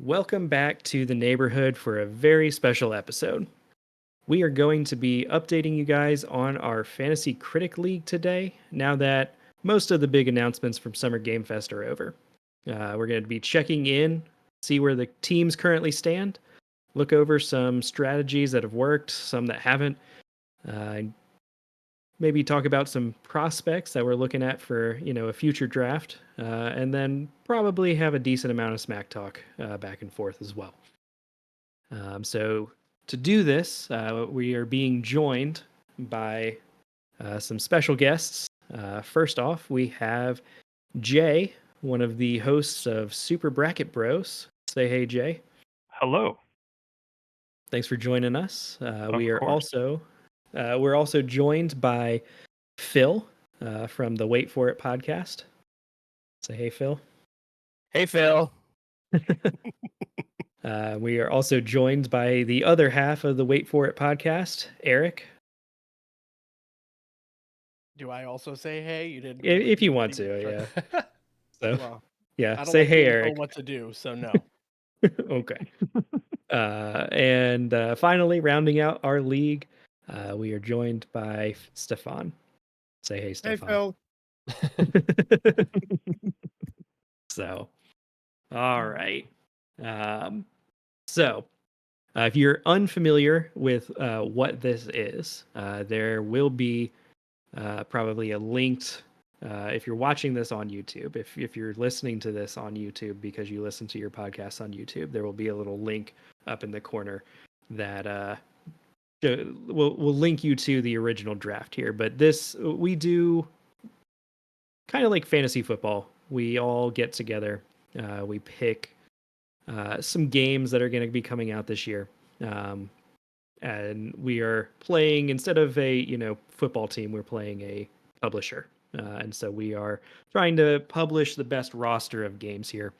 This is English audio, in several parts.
Welcome back to the neighborhood for a very special episode. We are going to be updating you guys on our Fantasy Critic League today, now that most of the big announcements from Summer Game Fest are over. We're going to be checking in, see where the teams currently stand, look over some strategies that have worked, some that haven't, maybe talk about some prospects that we're looking at for a future draft, and then probably have a decent amount of smack talk back and forth as well. So to do this, we are being joined by some special guests. First off, we have Jay, one of the hosts of Super Bracket Bros. Say hey, Jay. Hello. Thanks for joining us. We are course. we're also joined by Phil from the Wait For It podcast. Say hey, Phil. Hey, Phil. We are also joined by the other half of the Wait For It podcast, Eric. Do I also say hey? You didn't. If you want to, yeah. So, Well, yeah, I don't say like hey, being Eric. told what to do, so no. Okay. And finally, rounding out our league, we are joined by Stefan. Say hey, Hey, Stefan. Phil. So, all right. So, if you're unfamiliar with what this is, there will be probably a linked. If you're watching this on YouTube, if you're listening to this on YouTube because you listen to your podcast on YouTube, there will be a little link up in the corner that will link you to the original draft here. But this we do kind of like fantasy football. We all get together, we pick some games that are going to be coming out this year. And we are playing, instead of a football team, we're playing a publisher. And so we are trying to publish the best roster of games here.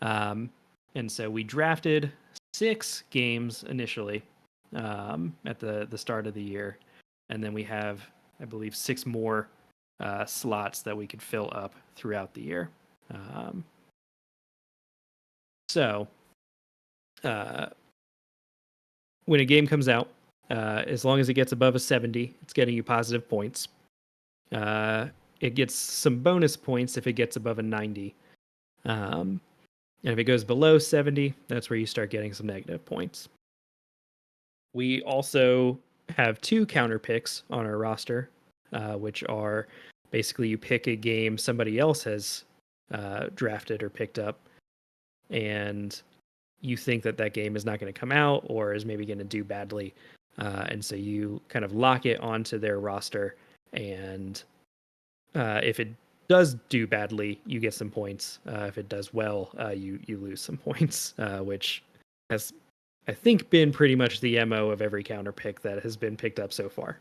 And so we drafted 6 games initially at the start of the year. And then we have, I believe, 6 more slots that we could fill up throughout the year. So when a game comes out, as long as it gets above a 70, it's getting you positive points. It gets some bonus points if it gets above a 90. And if it goes below 70, that's where you start getting some negative points. We also have 2 counter picks on our roster, which are basically you pick a game somebody else has drafted or picked up, and you think that game is not going to come out or is maybe going to do badly. And so you kind of lock it onto their roster. And if it does do badly, you get some points. If it does well, you lose some points, which has, I think, been pretty much the MO of every counter pick that has been picked up so far.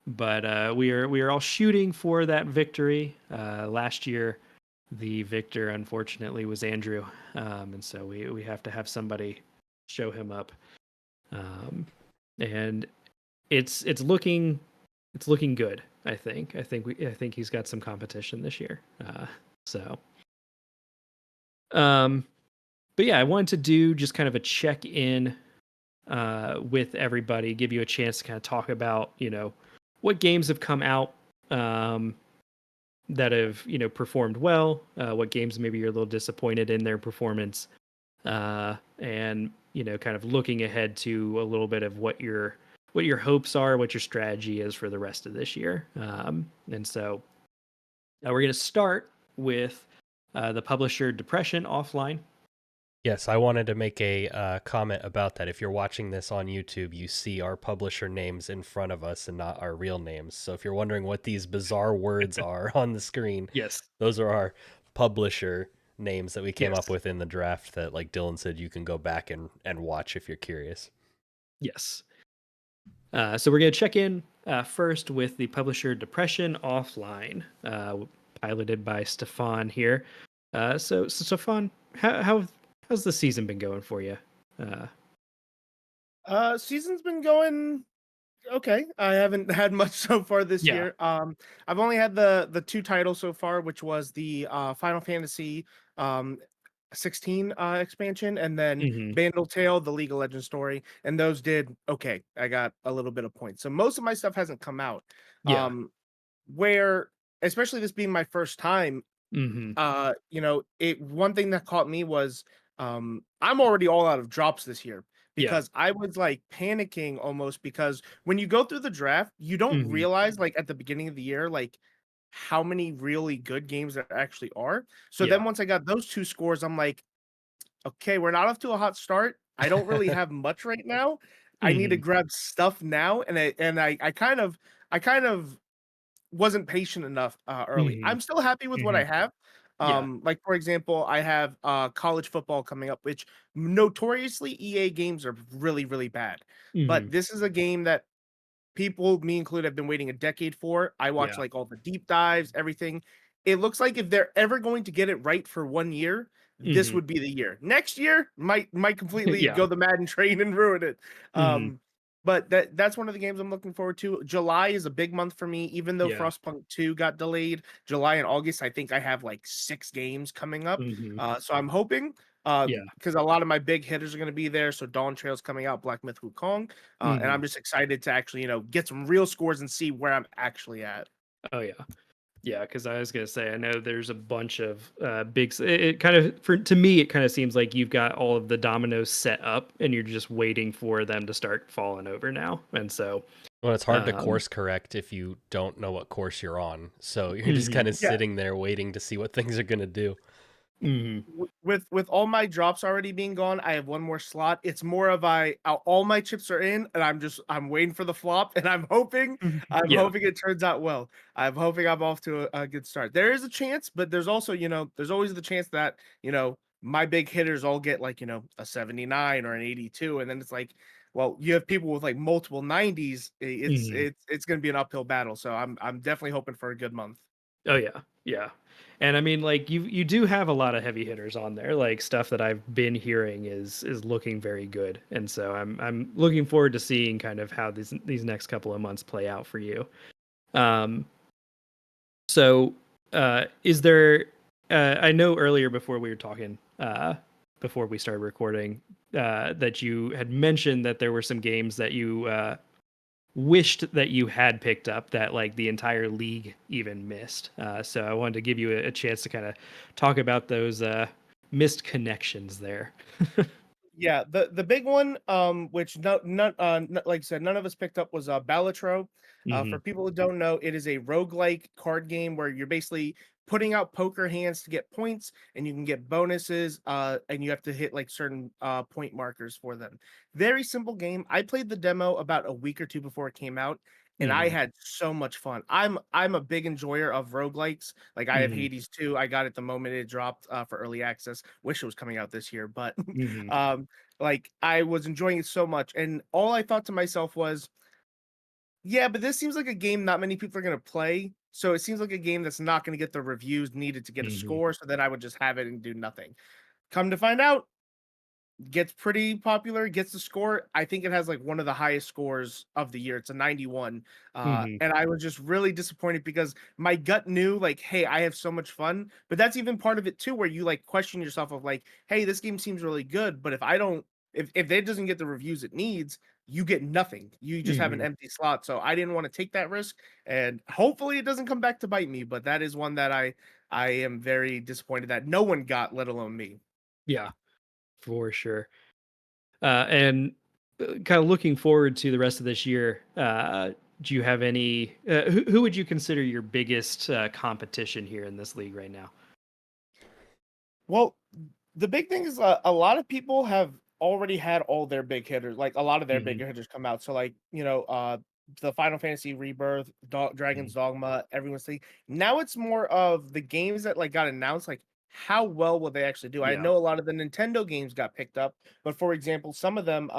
But we are all shooting for that victory. Last year, the victor, unfortunately, was Andrew, and so we have to have somebody show him up, and it's looking good. I think he's got some competition this year. But yeah, I wanted to do just kind of a check in with everybody, give you a chance to kind of talk about what games have come out. That have performed well, what games maybe you're a little disappointed in their performance, and kind of looking ahead to a little bit of what your hopes are, what your strategy is for the rest of this year. And so we're going to start with the publisher Depression Offline. Yes, I wanted to make a comment about that. If you're watching this on YouTube, you see our publisher names in front of us and not our real names. So if you're wondering what these bizarre words are on the screen, Yes, those are our publisher names that we came Yes. up with in the draft that, like Dylan said, you can go back and watch if you're curious. Yes. So we're going to check in first with the publisher Depression Offline, piloted by Stefan here. So Stefan, how's the season been going for you? Season's been going Okay, I haven't had much so far this Yeah. year. I've only had the two titles so far, which was the Final Fantasy um 16 expansion, and then Hmm. Bandle Tale, the League of Legends story, and those did okay. I got a little bit of points. So most of my stuff hasn't come out. Yeah. Where especially this being my first time, Hmm. it one thing that caught me was I'm already all out of drops this year Yeah. because I was like panicking almost because when you go through the draft, you don't Hmm. realize like at the beginning of the year like how many really good games there actually are. So Yeah. then once I got those two scores, I'm like, okay, we're not off to a hot start. I don't really have much right now. I need to Hmm. grab stuff now, and I kind of wasn't patient enough, early. Hmm. I'm still happy with what Hmm. I have. Yeah. Like, for example, I have, college football coming up, which notoriously EA games are really, really bad. Hmm. But this is a game that people, me included, have been waiting a decade for. I watch Yeah. like all the deep dives, everything. It looks like if they're ever going to get it right for 1 year, this Hmm. would be the year. Next year might completely Yeah. go the Madden train and ruin it. Hmm. But that's one of the games I'm looking forward to. July is a big month for me, even though Yeah. Frostpunk 2 got delayed. July and August, I think I have like 6 games coming up. Hmm. So I'm hoping, Yeah. because a lot of my big hitters are going to be there. So Dawn Trail's coming out, Black Myth Wukong, and Hmm. I'm just excited to actually, get some real scores and see where I'm actually at. Oh yeah. Yeah, because I was gonna say I know there's a bunch of it kind of to me it kind of seems like you've got all of the dominoes set up and you're just waiting for them to start falling over now. And so, Well, it's hard to um, course correct if you don't know what course you're on. So you're just mhm, kind of Yeah, sitting there waiting to see what things are going to do. mhm, with all my drops already being gone, I have one more slot. It's more of all my chips are in, and I'm waiting for the flop, and I'm yeah, hoping it turns out well. I'm hoping I'm off to a good start. There is a chance, but there's also there's always the chance that my big hitters all get like a 79 or an 82, and then it's like, well, you have people with like multiple 90s. It's mhm. it's it's going to be an uphill battle. So I'm definitely hoping for a good month. Oh yeah, yeah. And I mean, like you do have a lot of heavy hitters on there. Like stuff that I've been hearing is looking very good, and so I'm looking forward to seeing kind of how these next couple of months play out for you. Um, So, is there? I know earlier before we were talking, before we started recording, that you had mentioned that there were some games that you wished that you had picked up that like the entire league even missed. So I wanted to give you a chance to kind of talk about those missed connections there. Yeah, the big one, which like I said, none of us picked up was Balatro. Hmm. For people who don't know, it is a roguelike card game where you're basically putting out poker hands to get points, and you can get bonuses, and you have to hit like certain point markers for them. Very simple game. I played the demo about a week or two before it came out, and I Hmm. had so much fun. I'm a big enjoyer of roguelikes. Like I have Hmm. Hades 2. I got it the moment it dropped for early access. Wish it was coming out this year, but Hmm. like, I was enjoying it so much, and all I thought to myself was, "Yeah, but this seems like a game not many people are gonna play, so it seems like a game that's not gonna get the reviews needed to get a Hmm. score, so then I would just have it and do nothing." Come to find out, gets pretty popular, gets the score. I think it has like one of the highest scores of the year. It's a 91. Hmm. And I was just really disappointed because my gut knew like, hey, I have so much fun. But that's even part of it too, where you like question yourself of like, hey, this game seems really good, but if I don't if it doesn't get the reviews it needs, you get nothing. You just have an Hmm. empty slot. So I didn't want to take that risk. And hopefully it doesn't come back to bite me. But that is one that I am very disappointed that no one got, let alone me. Yeah, for sure. And kind of looking forward to the rest of this year, do you have any? Who would you consider your biggest competition here in this league right now? Well, the big thing is a lot of people have already had all their big hitters, like a lot of their Hmm. big hitters come out. So like, the Final Fantasy Rebirth, Hmm. Dragon's Dogma, everyone's saying now it's more of the games that like got announced, like how well will they actually do? I Yeah, know a lot of the Nintendo games got picked up, but for example, some of them,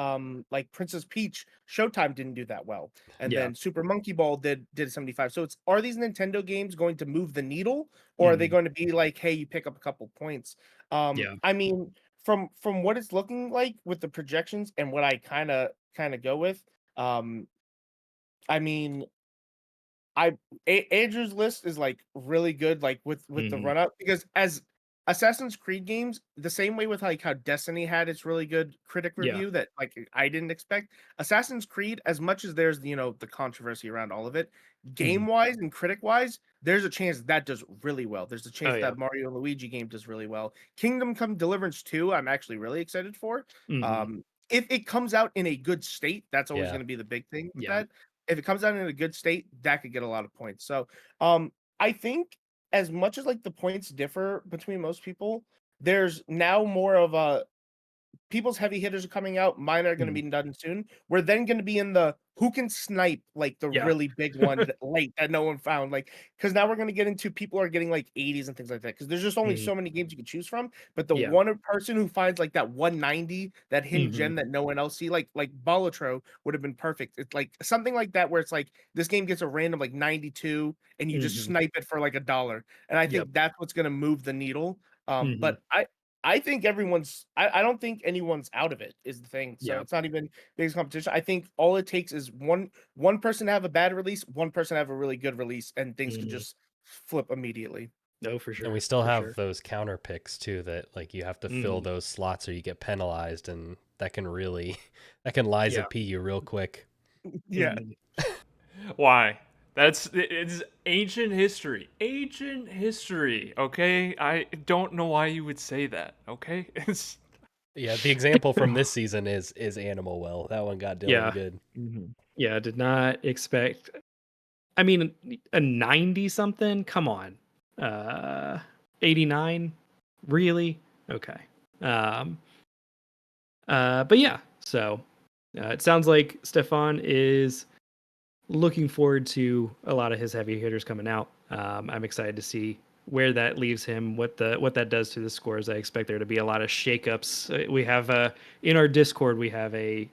like Princess Peach, Showtime didn't do that well, and yeah, then Super Monkey Ball did 75. So it's are these Nintendo games going to move the needle, or are they hmm, going to be like, hey, you pick up a couple points? yeah, I mean, from what it's looking like with the projections and what I kinda go with, um, I mean, Andrew's list is like really good, like with the Mhm. run up because as Assassin's Creed games, the same way with like how Destiny had its really good critic Yeah. review that like I didn't expect. Assassin's Creed, as much as there's the controversy around all of it, game Mhm. wise and critic wise, there's a chance that does really well. There's a Oh, chance yeah. that Mario and Luigi game does really well. Kingdom Come Deliverance 2, I'm actually really excited for. Mhm. If it comes out in a good state, that's always Yeah. going to be the big thing with Yeah. that. If it comes out in a good state, that could get a lot of points. So, I think as much as like the points differ between most people, there's now more of a people's heavy hitters are coming out. Mine are going to Mhm. be done soon. We're then going to be in the who can snipe like the Yeah. really big one late that no one found. Like because now we're going to get into people are getting like 80s and things like that. Because there's just only Mhm. so many games you can choose from. But the Yeah. one person who finds like that 190, that hidden Mhm. gem that no one else see, like Balatro would have been perfect. It's like something like that where it's like this game gets a random like 92 and you just Mhm. snipe it for like $1. And I Yep. think that's what's going to move the needle. Mhm. But I think I don't think anyone's out of it is the thing. So Yeah. it's not even biggest competition. I think all it takes is one person to have a bad release, one person to have a really good release, and things could Mhm. just flip immediately. No, for And we sure. still For have sure. those counter picks too that like you have to fill Mhm. those slots or you get penalized and that can really that can Liza Yeah. P you real quick. Yeah. Mhm. Why? It's ancient history. Ancient history, okay? I don't know why you would say that, okay? It's Yeah, the example from this season is Animal Well. That one got Dylan Yeah. good. Mhm. Yeah, did not expect I mean, a 90 something? Come on. 89? Really? Okay. Um, but yeah, so it sounds like Stefan is looking forward to a lot of his heavy hitters coming out. I'm excited to see where that leaves him, what that does to the scores. I expect there to be a lot of shakeups. We have in our Discord we have a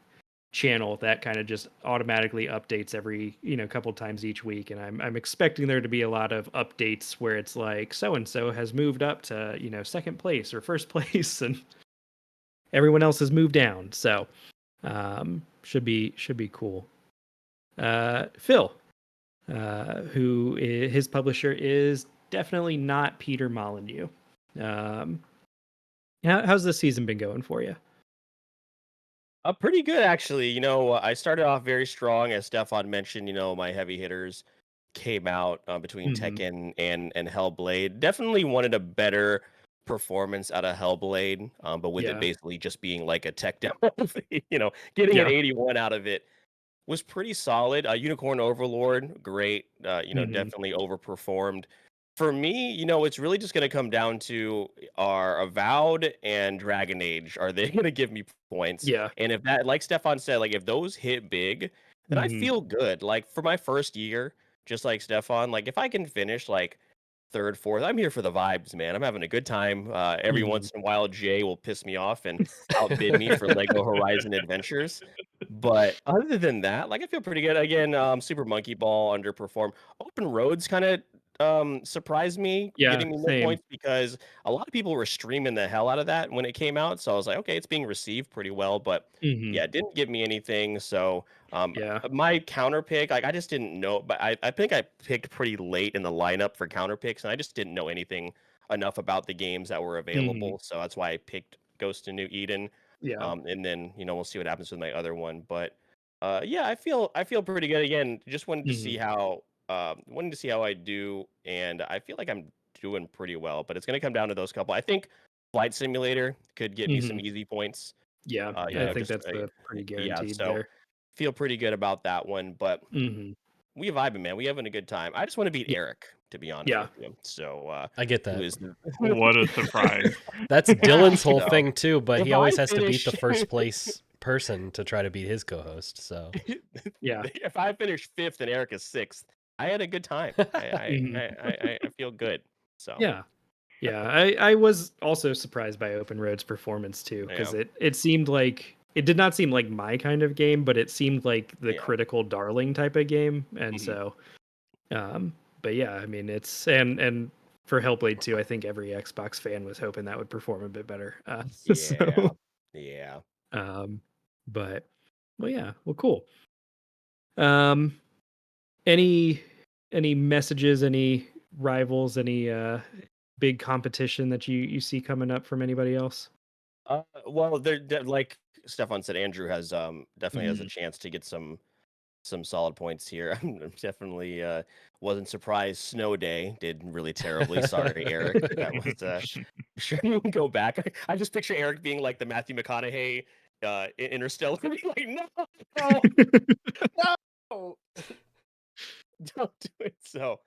channel that kind of just automatically updates every couple times each week, and I'm expecting there to be a lot of updates where it's like so and so has moved up to second place or first place, and everyone else has moved down. So should be cool. Phil, his publisher is definitely not Peter Molyneux. Um, how's this season been going for you? Pretty good actually. I started off very strong, as Stefan mentioned. My heavy hitters came out between Hmm. Tekken and Hellblade. Definitely wanted a better performance out of Hellblade, but with it Yeah. basically just being like a tech demo, getting an Yeah. 81 out of it was pretty solid. Unicorn Overlord, great. Hmm. Definitely overperformed. For me, it's really just going to come down to are Avowed and Dragon Age. Are they going to give me points? Yeah. And if that, like Stefan said, like if those hit big, then I Hmm. feel good. Like for my first year, just like Stefan, like if I can finish like third, fourth, I'm here for the vibes, man. I'm having a good time. Every Hmm. once in a while, Jay will piss me off and outbid me for Lego Horizon Adventures. But other than that, like I feel pretty good. Again, Super Monkey Ball underperformed. Open Roads kind of surprised me, Yeah. getting me more Same. points because a lot of people were streaming the hell out of that when it came out. So I was like, okay, it's being received pretty well, but Hmm. yeah, it didn't give me anything. So Yeah. my counter pick, like I just didn't know, but I think I picked pretty late in the lineup for counter picks, and I just didn't know anything enough about the games that were Hmm. available. So that's why I picked Ghost of New Eden. Yeah. And then we'll see what happens with my other one. But yeah, I feel pretty good. Again, just Hmm. wanted to see how I do, and I feel like I'm doing pretty well. But it's gonna come down to those couple. I think Flight Simulator could get me some Hmm. easy points. Yeah. I think Just that's pretty yeah. guaranteed So there. feel pretty good about that one. But Hmm. we vibing, man. We having a good time. I just want to beat Yeah. Eric, to be honest Yeah. with you. So I get who that. is the what a surprise. That's Dylan's whole so thing too, but if he I always has to beat the finish first place person to try to beat his co-host. So Yeah. if I finish fifth and Eric is sixth, I had a good time. Hmm. I feel good. So Yeah. Yeah. I was also surprised by Open Road's performance too, because yeah, it seemed like it did not seem like my kind of game, but it seemed like the yeah. critical darling type of game. And Mhm. so but yeah, I mean it's and for Hellblade 2, I think every Xbox fan was hoping that would perform a bit better. Yeah. So Yeah. um but well yeah, well cool. Um Any messages, any rivals, any big competition that you see coming up from anybody else? Well, like Stefan said, Andrew has definitely has a Mhm. chance to get some solid points here. I'm definitely wasn't surprised. Snow Day did really terribly. Sorry, Eric. That was sure you can go back. I just picture Eric being like the Matthew McConaughey in Interstellar, being like, no, no. Don't do it. So,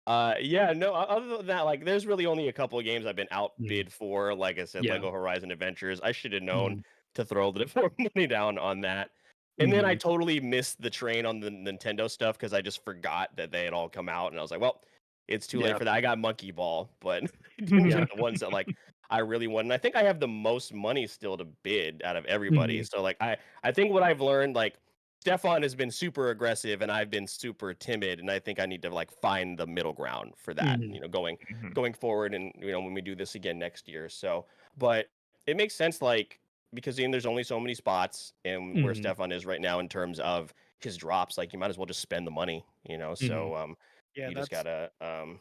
yeah, no. Other than that, like, there's really only a couple of games I've been Mhm. outbid for. Like I said, Yeah. Lego Horizon Adventures. I should have known Mhm. to throw a little bit more money down on that. And then I Mhm. totally missed the train on the Nintendo stuff because I just forgot that they had all come out, and I was like, well, it's too late Yeah. for that. I got Monkey Ball, but I didn't Yeah. get the ones that like I really want. And I think I have the most money still to bid out of everybody. Mhm. So like I think what I've learned, like Stefan has been super aggressive and I've been super timid, and I think I need to like find the middle ground for that, Mhm. Mhm. going forward, and when we do this again next year. So, but it makes sense, like, because there's only so many spots, and where Mhm. Stefan is right now in terms of his drops, like you might as well just spend the money, Mhm. So Yeah, you just that's gotta That's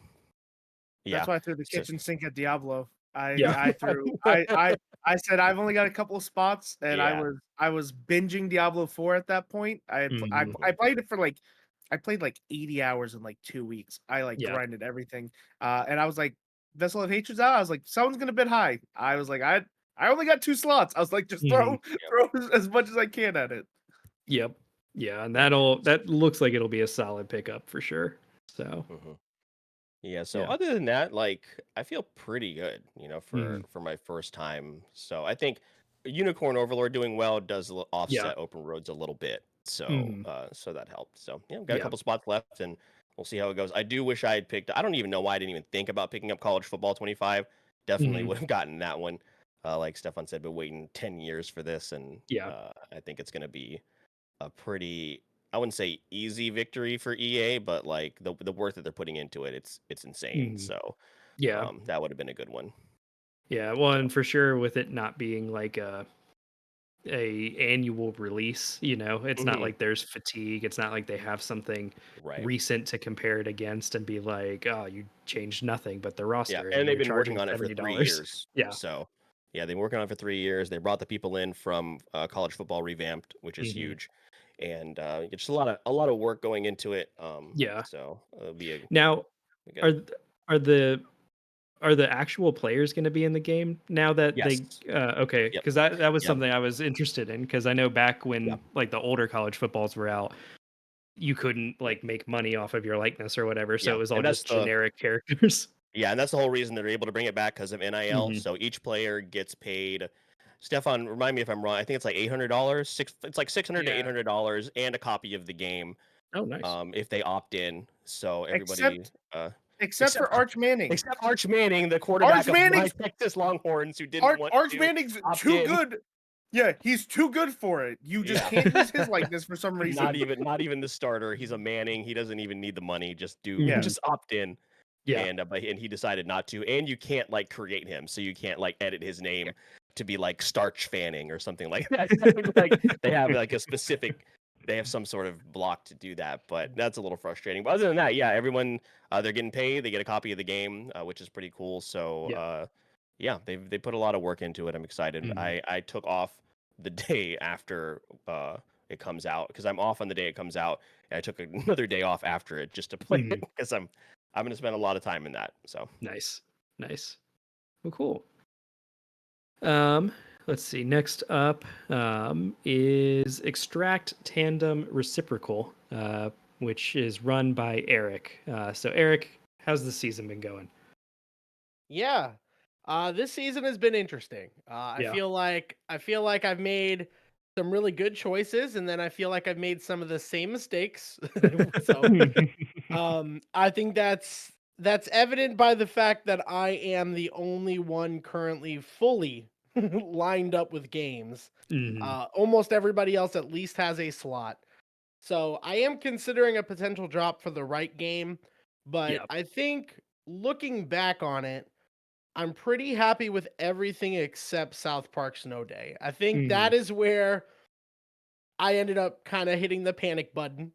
yeah. why I threw the So kitchen sink at Diablo. I Yeah. I threw I said I've only got a couple of spots, and yeah. I was binging Diablo 4 at that point. Mhm. I played it for like I played like 80 hours in like 2 weeks. I like Yeah. grinded everything, and I was like, Vessel of Hatred's out. I was like, someone's gonna bid high. I was like, I only got 2 slots. I was like, just Mhm. throw as much as I can at it. Yep. Yeah, and that looks like it'll be a solid pickup for sure. So, Mhm. Yeah, so yeah. other than that, like I feel pretty good, Mhm. for my first time. So I think Unicorn Overlord doing well does Yeah. offset Open Roads a little bit. So Mhm. so that helped. So yeah, we've got a Yeah. couple spots left, and we'll see how it goes. I do wish I had picked. I don't even know why I didn't even think about picking up College Football 25. Definitely Mhm. would have gotten that one. Like Stefan said, been waiting 10 years for this, and Yeah. I think it's going to be a pretty, I wouldn't say easy victory for EA, but like the work that they're putting into it, it's insane. Mhm. So Yeah. that would have been a good one. Yeah. Well, So and for sure with it not being like a annual release, it's not mhm, like there's fatigue. It's not like they have something right, recent to compare it against and be like, oh, you changed nothing but the yeah, roster and and they've you're been working charging on it for three $70. years. Yeah. So yeah, they've been working on it for 3 years. They brought the people in from College Football Revamped, which is Hmm. huge, and it's just a lot of work going into it. Yeah. So it'll be Now, a good. are th- are the are the actual players going to be in the game now that Yes. they okay, Yep. because that was Yep. something I was interested in because I know back Yeah. when like the older college footballs were out, you couldn't like make money off of your likeness or whatever, so Yeah. it was all And that's just the generic characters. Yeah, and that's the whole reason they're able to bring it back because of NIL. Hmm. So each player gets paid. Stefan, remind me if I'm wrong. I think it's like $800. It's like $600 to Yeah. $800 and a copy of the game. Oh, nice. If they opt in. So everybody, Except except except for Arch Manning. except Arch Manning, the Arch quarterback of my Manning's Texas Longhorns, who didn't want Arch to Manning's opt too in. good. Yeah, he's too good for it. You just Yeah, can't use his likeness for some not reason. even not even the starter. He's a Manning. He doesn't even need the money. Just Yeah. Hmm. just opt in. Yeah. And he decided not to, and you can't like create him, so you can't like edit his Yeah. name to be like Starch Fanning or something like that. Like they have like a specific, they have some sort of block to do that, but that's a little frustrating. But other than that, yeah, everyone, they're getting paid, they get a copy of the game, which is pretty cool. So Yeah. yeah, they put a lot of work into it. I'm excited. Hmm. I took off the day after it comes out because I'm off on the day it comes out, and I took another day off after it just to play it Hmm. because I'm gonna spend a lot of time in that. So Nice. Nice. Well, cool. Um, let's see. Next up is Extract Tandem Reciprocal, which is run by Eric. So, Eric, how's the season been going? Yeah. This season has been interesting. Yeah. I feel like I've made some really good choices, and then I feel like I've made some of the same mistakes. So I think that's evident by the fact that I am the only one currently fully lined up with games. Mhm. Almost everybody else at least has a slot. So I am considering a potential drop for the right game, but Yeah. I think looking back on it, I'm pretty happy with everything except South Park Snow Day. I think Mhm. that is where I ended up kind of hitting the panic button.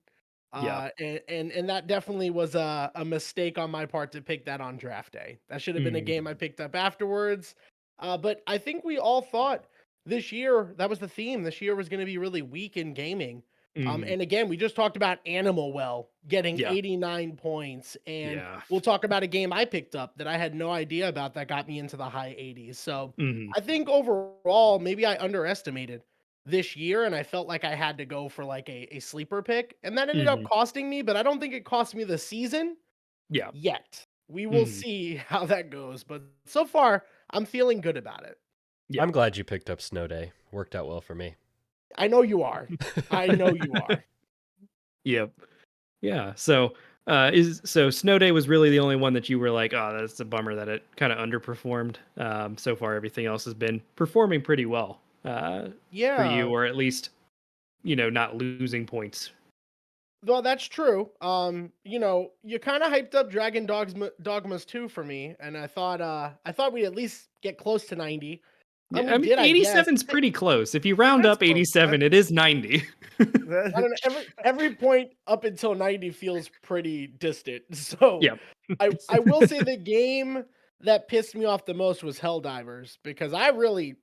Yeah. And that definitely was a mistake on my part to pick that on draft day. That should have been a Mhm. game I picked up afterwards. But I think we all thought this year that was the theme. This year was going to be really weak in gaming. Mhm. And again, we just talked about Animal Well getting Yeah. 89 points, and Yeah. we'll talk about a game I picked up that I had no idea about that got me into the high 80s. So Mhm. I think overall, maybe I underestimated this year, and I felt like I had to go for like a sleeper pick, and that ended up Mhm. costing me, but I don't think it cost me the season Yeah. yet. We will Mhm. see how that goes, but so far I'm feeling good about it. Yeah. I'm glad you picked up Snow Day. Worked out well for me. I know you are. I know you are. Yep. Yeah. So, so Snow Day was really the only one that you were like, oh, that's a bummer that it kind of underperformed. So far, everything else has been performing pretty well for you, Yeah. or at least not losing points. Well, that's true. You kind of hyped up Dogmas 2 for me, and I thought we'd at least get close to 90. And Yeah, we I mean, did, I guess. 87's pretty close. If you round That's up close. 87, it is 90. I don't know. Every point up until 90 feels pretty distant. So Yep. I will say the game that pissed me off the most was Helldivers, because I really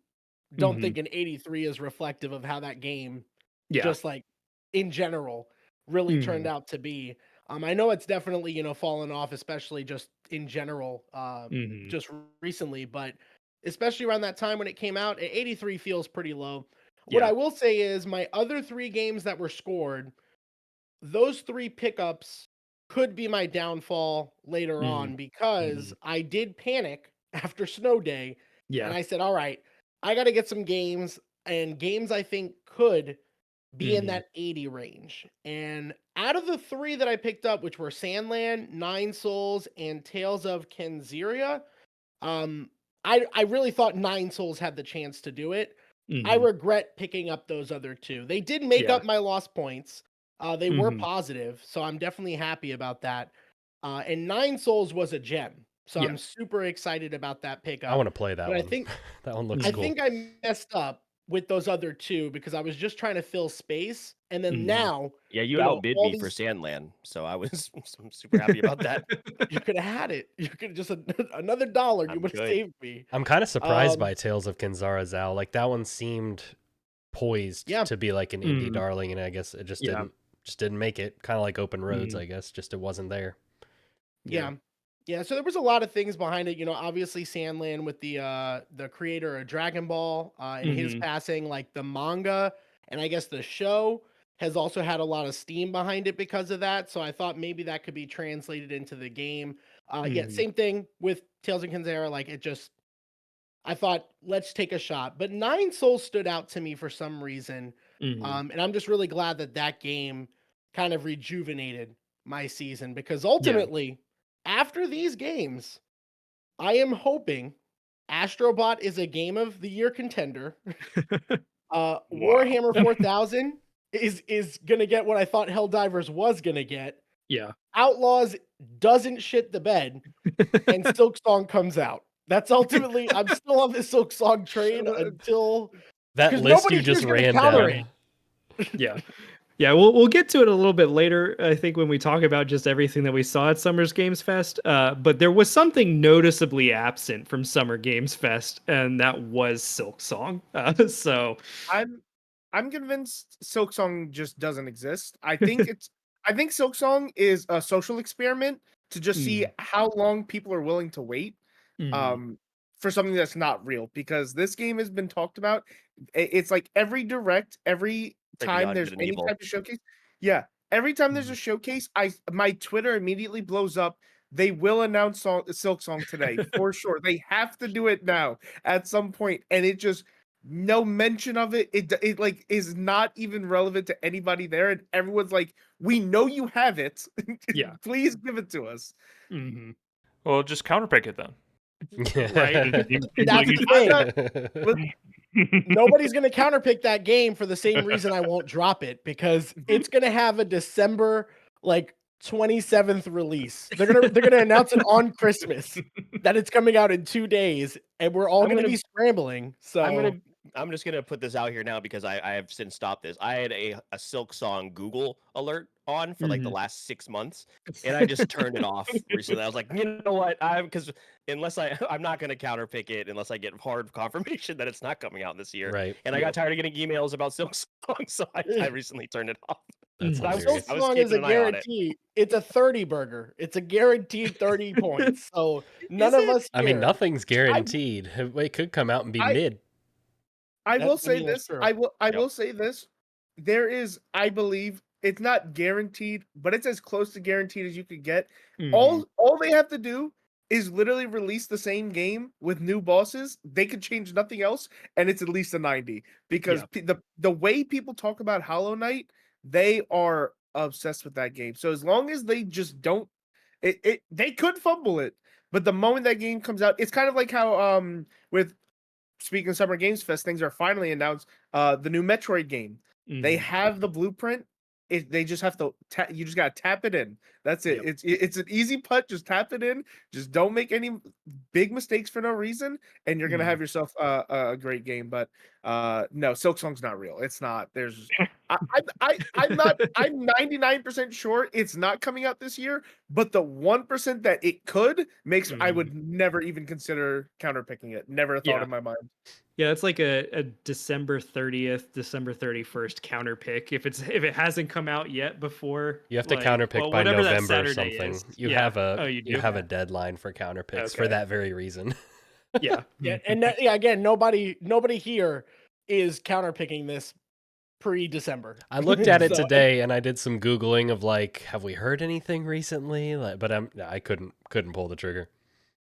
don't Mhm. think an 83 is reflective of how that game, Yeah. just like in general, really turned Mhm. out to be. I know it's definitely, fallen off, especially just in general, Mhm. just recently, but especially around that time when it came out, 83 feels pretty low. What Yeah. I will say is my other three games that were scored, those three pickups could be my downfall later Mhm. on, because Mhm. I did panic after Snow Day, and Yeah. I said, all right, I got to get some games, and games I think could be in Mhm. that 80 range. And out of the three that I picked up, which were Sandland, Nine Souls, and Tales of Kenziria, um, I really thought Nine Souls had the chance to do it. I Mhm. regret picking up those other two. They did make Yeah. up my lost points. They were Mhm. positive, so I'm definitely happy about that. And Nine Souls was a gem, so Yeah. I'm super excited about that I pickup. want to play that But I one. think That one looks I Mhm. cool. think I messed up with those other two because I was just trying to fill space, and then Mhm. now, Yeah, you outbid all me for these Sandland, so I was I'm super happy about that. you could have had it. You could just another dollar. You I'm would have good. saved me. I'm kind of surprised Um, by Tales of Kenzara Zal. Like that one seemed poised yeah, to be like an indie Mhm. darling, and I guess it just Yeah. didn't make it. Kind of like Open Roads, Mhm. I guess. Just it wasn't there. Yeah. yeah. Yeah, so there was a lot of things behind it. Obviously Sandland with the creator of Dragon Ball, and his Mhm. passing, like the manga and I guess the show has also had a lot of steam behind it because of that. So I thought maybe that could be translated into the game. Yeah, Mhm. same thing with Tales of Kenzera. Like I thought, let's take a shot. But Nine Souls stood out to me for some reason. Mhm. And I'm just really glad that that game kind of rejuvenated my season, because Yeah. ultimately, after these games, I am hoping Astrobot is a game of the year contender. Wow. Warhammer 4000 is gonna get what I thought Helldivers was gonna get. Yeah. Outlaws doesn't shit the bed, and Silk Song comes out. That's ultimately, I'm still on the Silk Song train until, That because list nobody you just here's gonna ran counter down. it. Yeah. Yeah, we'll get to it a little bit later, I think, when we talk about just everything that we saw at Summer's Games Fest. But there was something noticeably absent from Summer Games Fest, and that was Silk Song. So, I'm I'm convinced Silksong just doesn't exist. I think Silksong is a social experiment to just see mm, how long people are willing to wait mhm. um for something that's not real, because this game has been talked about. It's like every direct, every Like time Beyond there's Good and any Evil. type of showcase. Yeah, every time there's a Mhm. showcase, I my Twitter immediately blows up. They will announce Silksong today for sure. They have to do it now at some point, and it just no mention of it. It like is not even relevant to anybody there, and everyone's like, "We know you have it. Yeah. Please give it to us." Mhm. Well, just counterpick it then. Right. That's Like, the I'm thing. not. Let- Nobody's gonna counterpick that game for the same reason I won't drop it, because it's gonna have a December like 27th release. They're gonna announce it on Christmas that it's coming out in 2 days, and we're all I'm gonna gonna be scrambling. I'm So gonna I'm just gonna put this out here now because I have since stopped this. I had a Silk Song Google alert on for like the last 6 months, and I just turned it off recently. I was like, you know what? Because unless I'm not going to counterpick it unless I get hard confirmation that it's not coming out this year. Right. And I got tired of getting emails about Silk Song, so I recently turned it off. That's Silk hilarious. I was Song is keeping a an eye on it. guarantee. It's a 30 burger. It's a guaranteed 30 points. So none Is of it? us I mean, here. nothing's guaranteed. It could come out and be I- mid. I will say mean, that's this. true. I Yep. will say this. There is, I believe, it's not guaranteed, but it's as close to guaranteed as you could get. All they have to do is literally release the same game with new bosses. They could change nothing else, and it's at least a 90. Because the way people talk about Hollow Knight, they are obsessed with that game. So as long as they just don't, they could fumble it, but the moment that game comes out, it's kind of like how with speaking of Summer Games Fest, things are finally announced. The new Metroid game. They have the blueprint. They just have to. You just gotta tap it in. That's it. Yep. It's an easy putt. Just tap it in. Just don't make any big mistakes for no reason, and you're gonna have yourself a great game. But no, Silk Song's not real. It's not. There's. I'm not. I'm 99% sure it's not coming out this year. But the 1% that it could makes I would never even consider counterpicking it. Never a thought Yeah. in my mind. Yeah, it's like a December 30th, December 31st counter pick. If it hasn't come out yet before, You have to like, counterpick well, by whatever that November or Saturday something. is. You Yeah. have a Oh, you do? a deadline for counterpicks for Okay. that very reason. Yeah. Yeah, and again, nobody here is counterpicking this pre-December. I looked at it So, today and I did some googling of like, have we heard anything recently? Like, but I couldn't pull the trigger.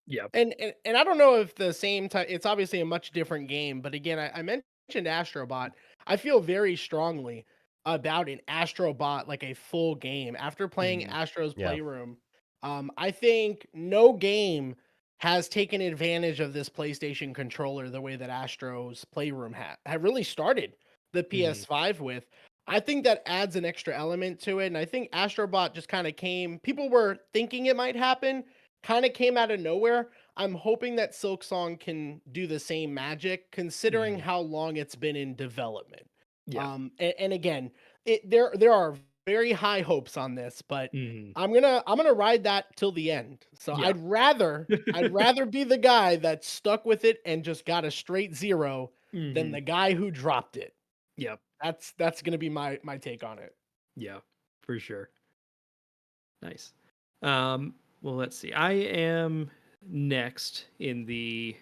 Yeah. And I don't know if the same time. It's obviously a much different game, but again, I mentioned Astrobot. I feel very strongly about an Astrobot, like a full game after playing Astro's Yeah. Playroom. I think no game has taken advantage of this PlayStation controller the way that Astro's Playroom had really started the PS5 with. I think that adds an extra element to it, and I think Astrobot just kind of came. People were thinking it might happen, kind of came out of nowhere. I'm hoping that Silk Song can do the same magic, considering how long it's been in development. Yeah. And again, there are very high hopes on this, but Mhm. I'm gonna ride that till the end. So Yeah. I'd rather be the guy that stuck with it and just got a straight 0 than the guy who dropped it. Yep. That's gonna be my take on it. Yeah, for sure. Nice. Well, let's see. I am next in the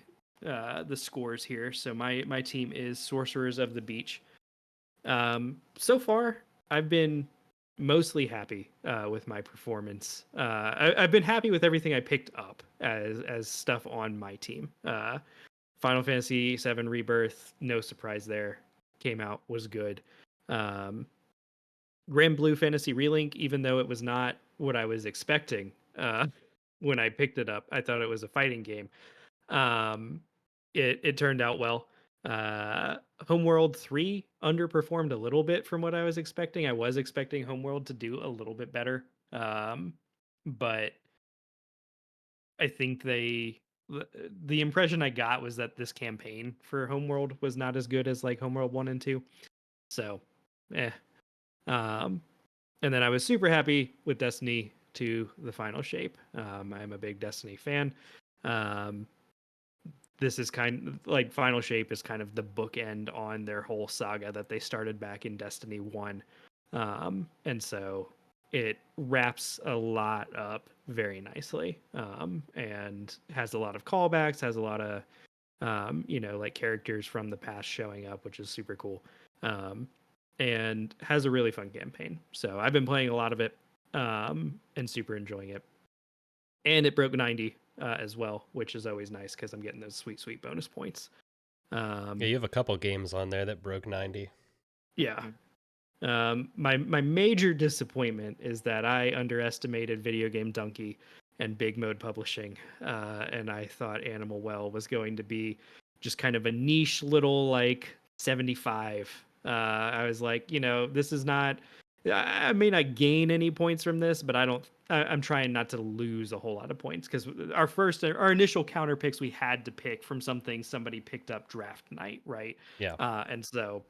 scores here. So my team is Sorcerers of the Beach. So far, I've been mostly happy with my performance. I've been happy with everything I picked up as stuff on my team. Final Fantasy VII Rebirth, no surprise there. Came out, was good. Grand Blue Fantasy Relink, even though it was not what I was expecting when I picked it up, I thought it was a fighting game. It turned out well. Homeworld 3 underperformed a little bit from what I was expecting. I was expecting Homeworld to do a little bit better. But I think the impression I got was that this campaign for Homeworld was not as good as like Homeworld 1 and 2. So, and then I was super happy with Destiny 2, the final shape. I'm a big Destiny fan. This is kind of like Final Shape is kind of the bookend on their whole saga that they started back in Destiny 1. And so it wraps a lot up very nicely, and has a lot of callbacks, has a lot of, like characters from the past showing up, which is super cool. And has a really fun campaign. So I've been playing a lot of it, and super enjoying it. And it broke 90 as well, which is always nice because I'm getting those sweet bonus points. Yeah, you have a couple games on there that broke 90. Yeah. My major disappointment is that I underestimated Video Game Donkey and Big Mode Publishing, and I thought Animal Well was going to be just kind of a niche little like 75. I was like, this is not. I may not gain any points from this, but I'm trying not to lose a whole lot of points because our initial counter picks we had to pick from something somebody picked up draft night, right? Yeah. And so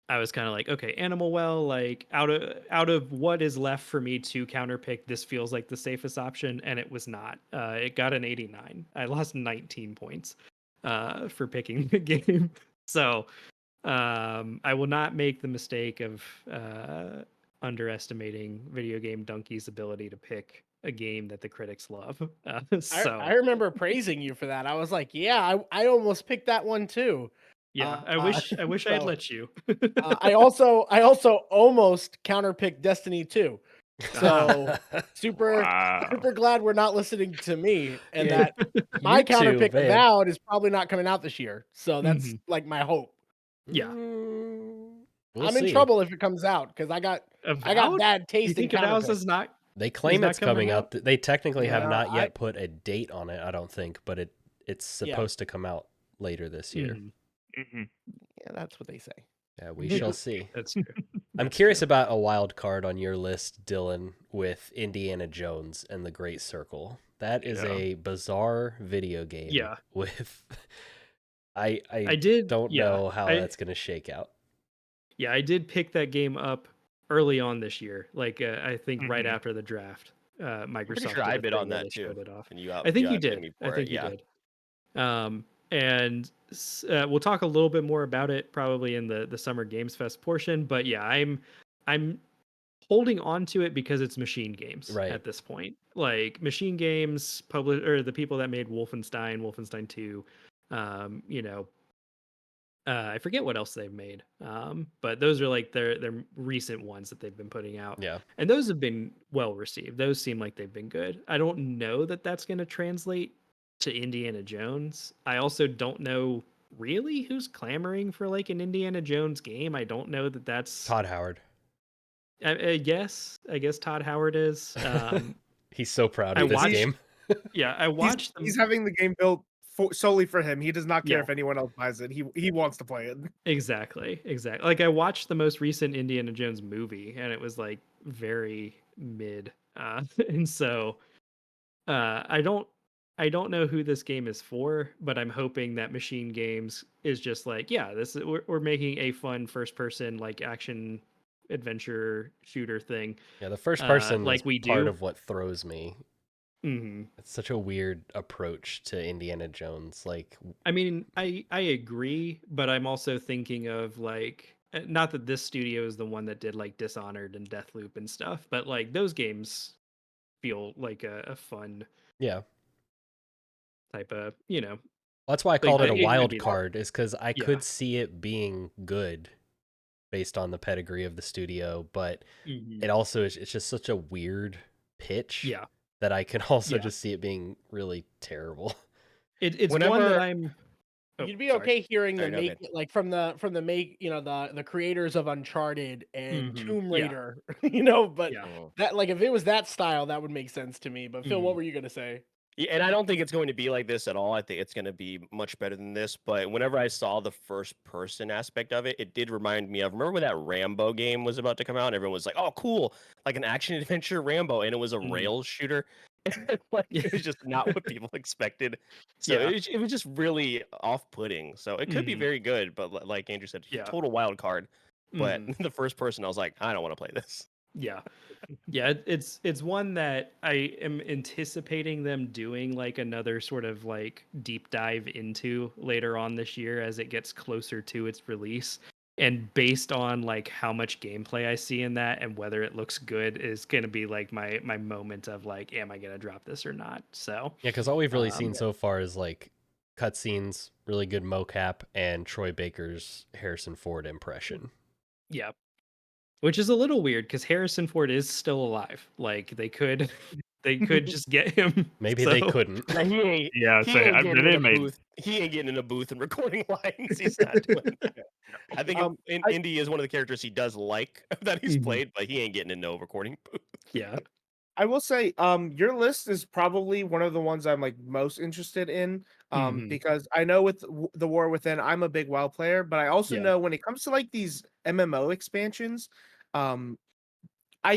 I was kind of like, okay, Animal Well, like out of what is left for me to counterpick, this feels like the safest option, and it was not. It got an 89. I lost 19 points for picking the game. So I will not make the mistake of underestimating Video Game Donkey's ability to pick a game that the critics love. I remember praising you for that. I was like, yeah, I almost picked that one too. Yeah, I wish I had so, let you. I also almost counterpicked Destiny 2. So super Wow. glad we're not listening to me and Yeah, that my you too, counterpick man. Avowed is probably not coming out this year. So that's Mhm. like my hope. Yeah. We'll I'm see. in trouble if it comes out because I got Avowed? bad You taste in think Avowed counterpick. is not? They claim not it's coming coming out. They technically have Yeah, not yet put a date on it, I don't think, but it's supposed to come out later this year. Mhm. Mm-hmm. Yeah, that's what they say. Yeah, we shall see. That's true. I'm That's curious true. about a wild card on your list, Dylan, with Indiana Jones and the Great Circle. That is Yeah. a bizarre video game Yeah. with I I did. don't Yeah. know how I that's going to shake out. yeah, I did pick that game up early on this year. Like I think right Mhm. after the draft, I'm pretty Microsoft sure did I a bid thing on where that they too, showed it off. and you I think you outbid did. me I for it. think you Yeah. did. And we'll talk a little bit more about it probably in the Summer Games Fest portion. But yeah, I'm holding on to it because it's Machine Games Right. at this point. Like Machine Games publish or the people that made Wolfenstein 2, you know, I forget what else they've made. But those are like their recent ones that they've been putting out. Yeah. And those have been well received. Those seem like they've been good. I don't know that that's going to translate to Indiana Jones. I also don't know really who's clamoring for like an Indiana Jones game. I don't know that that's Todd Howard. I guess Todd Howard is. He's so proud I of this watched game. yeah, I watched them. He's having the game built solely for him. He does not care Yeah. if anyone else buys it. He wants to play it. Exactly. Like I watched the most recent Indiana Jones movie and it was like very mid. And so I don't know who this game is for, but I'm hoping that Machine Games is just like, yeah, we're making a fun first person like action adventure shooter thing. Yeah, the first person is like we part do. of what throws me. Mm-hmm. It's such a weird approach to Indiana Jones. Like, I mean, I agree, but I'm also thinking of like not that this studio is the one that did like Dishonored and Deathloop and stuff, but like those games feel like a fun yeah. type of, you know. That's why I Like, called it a it could wild be that. card, is because I Yeah. could see it being good based on the pedigree of the studio, but Mhm. it also is, it's just such a weird pitch Yeah. that I can also Yeah. just see it being really terrible. It's one Whenever that I'm You'd be sorry. okay hearing Sorry, them no, make good. like from the make the creators of Uncharted and Mhm. Tomb Yeah. Raider, but Yeah. that like if it was that style, that would make sense to me. But Phil, what Mhm. were you gonna say? Yeah, and I don't think it's going to be like this at all. I think it's going to be much better than this. But whenever I saw the first person aspect of it, it did remind me of, remember when that Rambo game was about to come out? And everyone was like, "Oh, cool! Like an action adventure Rambo," and it was a Mhm. rails shooter. Like it was just not what people expected. So Yeah. it was just really off-putting. So it could be Mhm. very good, but like Andrew said, Yeah. total wild card. But Mhm. the first person, I was like, I don't want to play this. Yeah. Yeah, it's one that I am anticipating them doing like another sort of like deep dive into later on this year as it gets closer to its release. And based on like how much gameplay I see in that and whether it looks good is going to be like my moment of like, am I going to drop this or not? So Yeah, because all we've really seen yeah. so far is like cutscenes, really good mocap, and Troy Baker's Harrison Ford impression. Yeah. Which is a little weird because Harrison Ford is still alive. Like they could just get him. Maybe So they couldn't. Like Yeah, he so ain't I getting bet in it a made booth. He ain't getting in a booth and recording lines. He's not doing that. I think I- Indy is one of the characters he does like that he's Mhm. played, but he ain't getting in no recording booth. Yeah. I will say, your list is probably one of the ones I'm like most interested in, Mhm. because I know with the War Within, I'm a big WoW player, but I also Yeah. know when it comes to like these MMO expansions, um,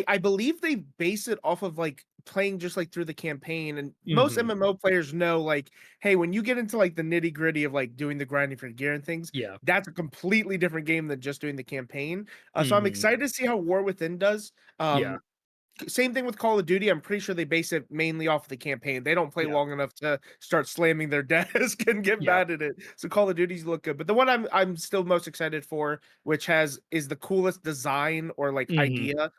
I believe they base it off of like playing just like through the campaign, and most Mhm. MMO players know like, hey, when you get into like the nitty gritty of like doing the grinding for gear and things, Yeah. that's a completely different game than just doing the campaign. So I'm Mhm. excited to see how War Within does. Yeah. Same thing with Call of Duty. I'm pretty sure they base it mainly off the campaign. They don't play Yeah. long enough to start slamming their desk and get Yeah. bad at it. So Call of Duties look good. But the one I'm still most excited for, which is the coolest design or like Mhm. idea,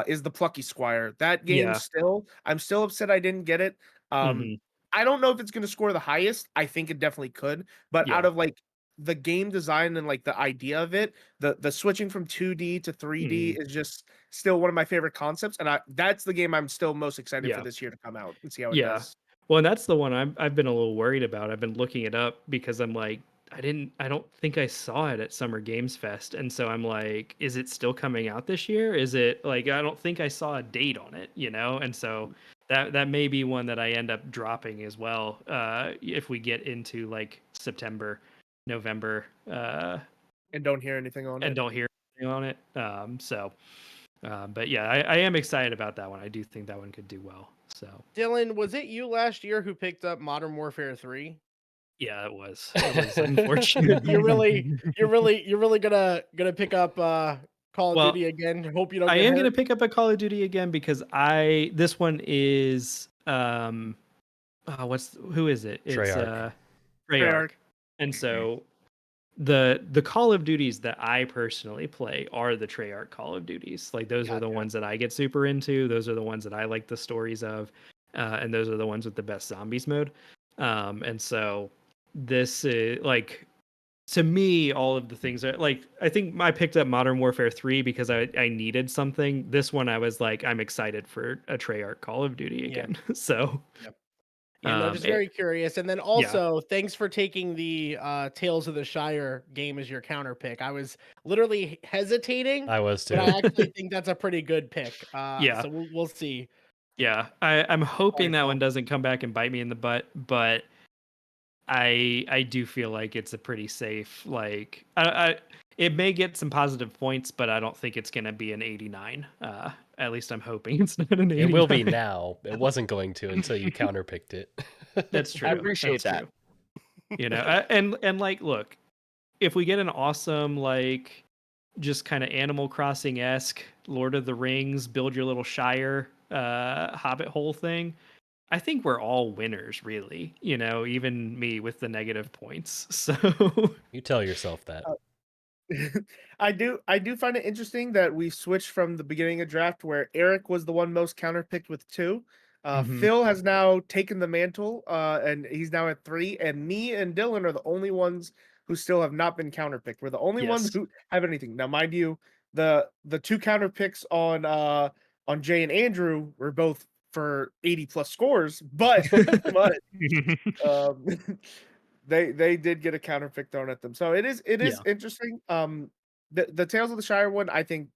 is the Plucky Squire. That game Yeah. still, I'm still upset I didn't get it. Mhm. I don't know if it's gonna score the highest. I think it definitely could, but out Yeah. of like the game design and like the idea of it, the switching from 2D to 3D Mhm. is just still one of my favorite concepts, and that's the game I'm still most excited for Yeah. this year to come out and see how it Yeah. does. Well, and that's the one I've been a little worried about. I've been looking it up because I'm like, I don't think I saw it at Summer Games Fest. And so I'm like, is it still coming out this year? Is it like I don't think I saw a date on it, you know? And so that may be one that I end up dropping as well. If we get into like September, November, And don't hear anything on and it. don't hear anything on it. But yeah, I am excited about that one. I do think that one could do well. So Dylan, was it you last year who picked up Modern Warfare 3? yeah, it was. It was unfortunate. You're really gonna pick up Call of Well, Duty again. Hope you don't I get am gonna hurt. pick up a Call of Duty again because this one is who is it? It's Treyarch. Treyarch. Treyarch. And so the Call of Duties that I personally play are the Treyarch Call of Duties. Like those are the Gotcha. ones that I get super into. Those are the ones that I like the stories of, and those are the ones with the best zombies mode. And so this is like to me, all of the things are like I think I picked up Modern Warfare 3 because I needed something. This one I was like, I'm excited for a Treyarch Call of Duty Yeah. again. So Yep. Yeah, no, just very curious. And then yeah. also, thanks for taking the Tales of the Shire game as your counter pick. I was literally hesitating, I was but too. I actually think that's a pretty good pick. Yeah. So we'll see. Yeah. I'm hoping that Wonderful. one doesn't come back and bite me in the butt, but I do feel like it's a pretty safe like it may get some positive points, but I don't think it's gonna be an 89. At least I'm hoping it's not an 89. It will be now. It wasn't going to until you counterpicked it. That's true. I appreciate That's that. true. You know, and like, look, if we get an awesome like just kind of Animal Crossing esque Lord of the Rings, build your little Shire, Hobbit hole thing, I think we're all winners, really. You know, even me with the negative points. So You tell yourself that. I do find it interesting that we switched from the beginning of draft where Eric was the one most counterpicked with 2. Mhm. Phil has now taken the mantle, and he's now at 3. And me and Dylan are the only ones who still have not been counterpicked. We're the only ones Yes. who have anything. Now, mind you, the 2 counterpicks on Jay and Andrew were both for 80 plus scores, but um, they did get a counter pick thrown at them. So it is Yeah. interesting. The Tales of the Shire one, I think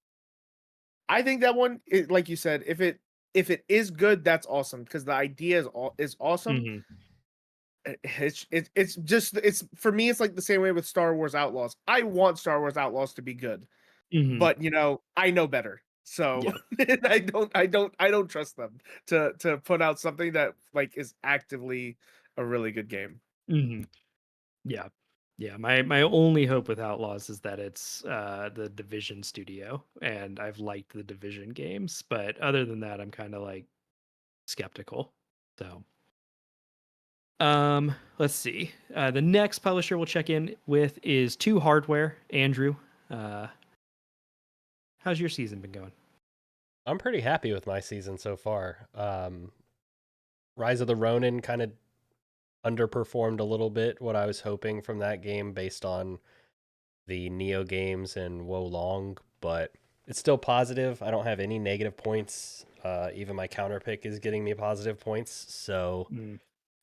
that one, like you said, if it is good, that's awesome because the idea is awesome. Mhm. It's for me, it's like the same way with Star Wars Outlaws. I want Star Wars Outlaws to be good, Mhm. but I know better. So Yeah. I don't trust them to put out something that like is actively a really good game. Mhm. Yeah. Yeah, my only hope with Outlaws is that it's the Division studio, and I've liked the Division games, but other than that, I'm kind of like skeptical. So, let's see. The next publisher we'll check in with is Two Hardware. Andrew, uh, how's your season been going? I'm pretty happy with my season so far. Rise of the Ronin kind of underperformed a little bit what I was hoping from that game based on the Neo games and Wo Long, but it's still positive. I don't have any negative points. Even my counter pick is getting me positive points. So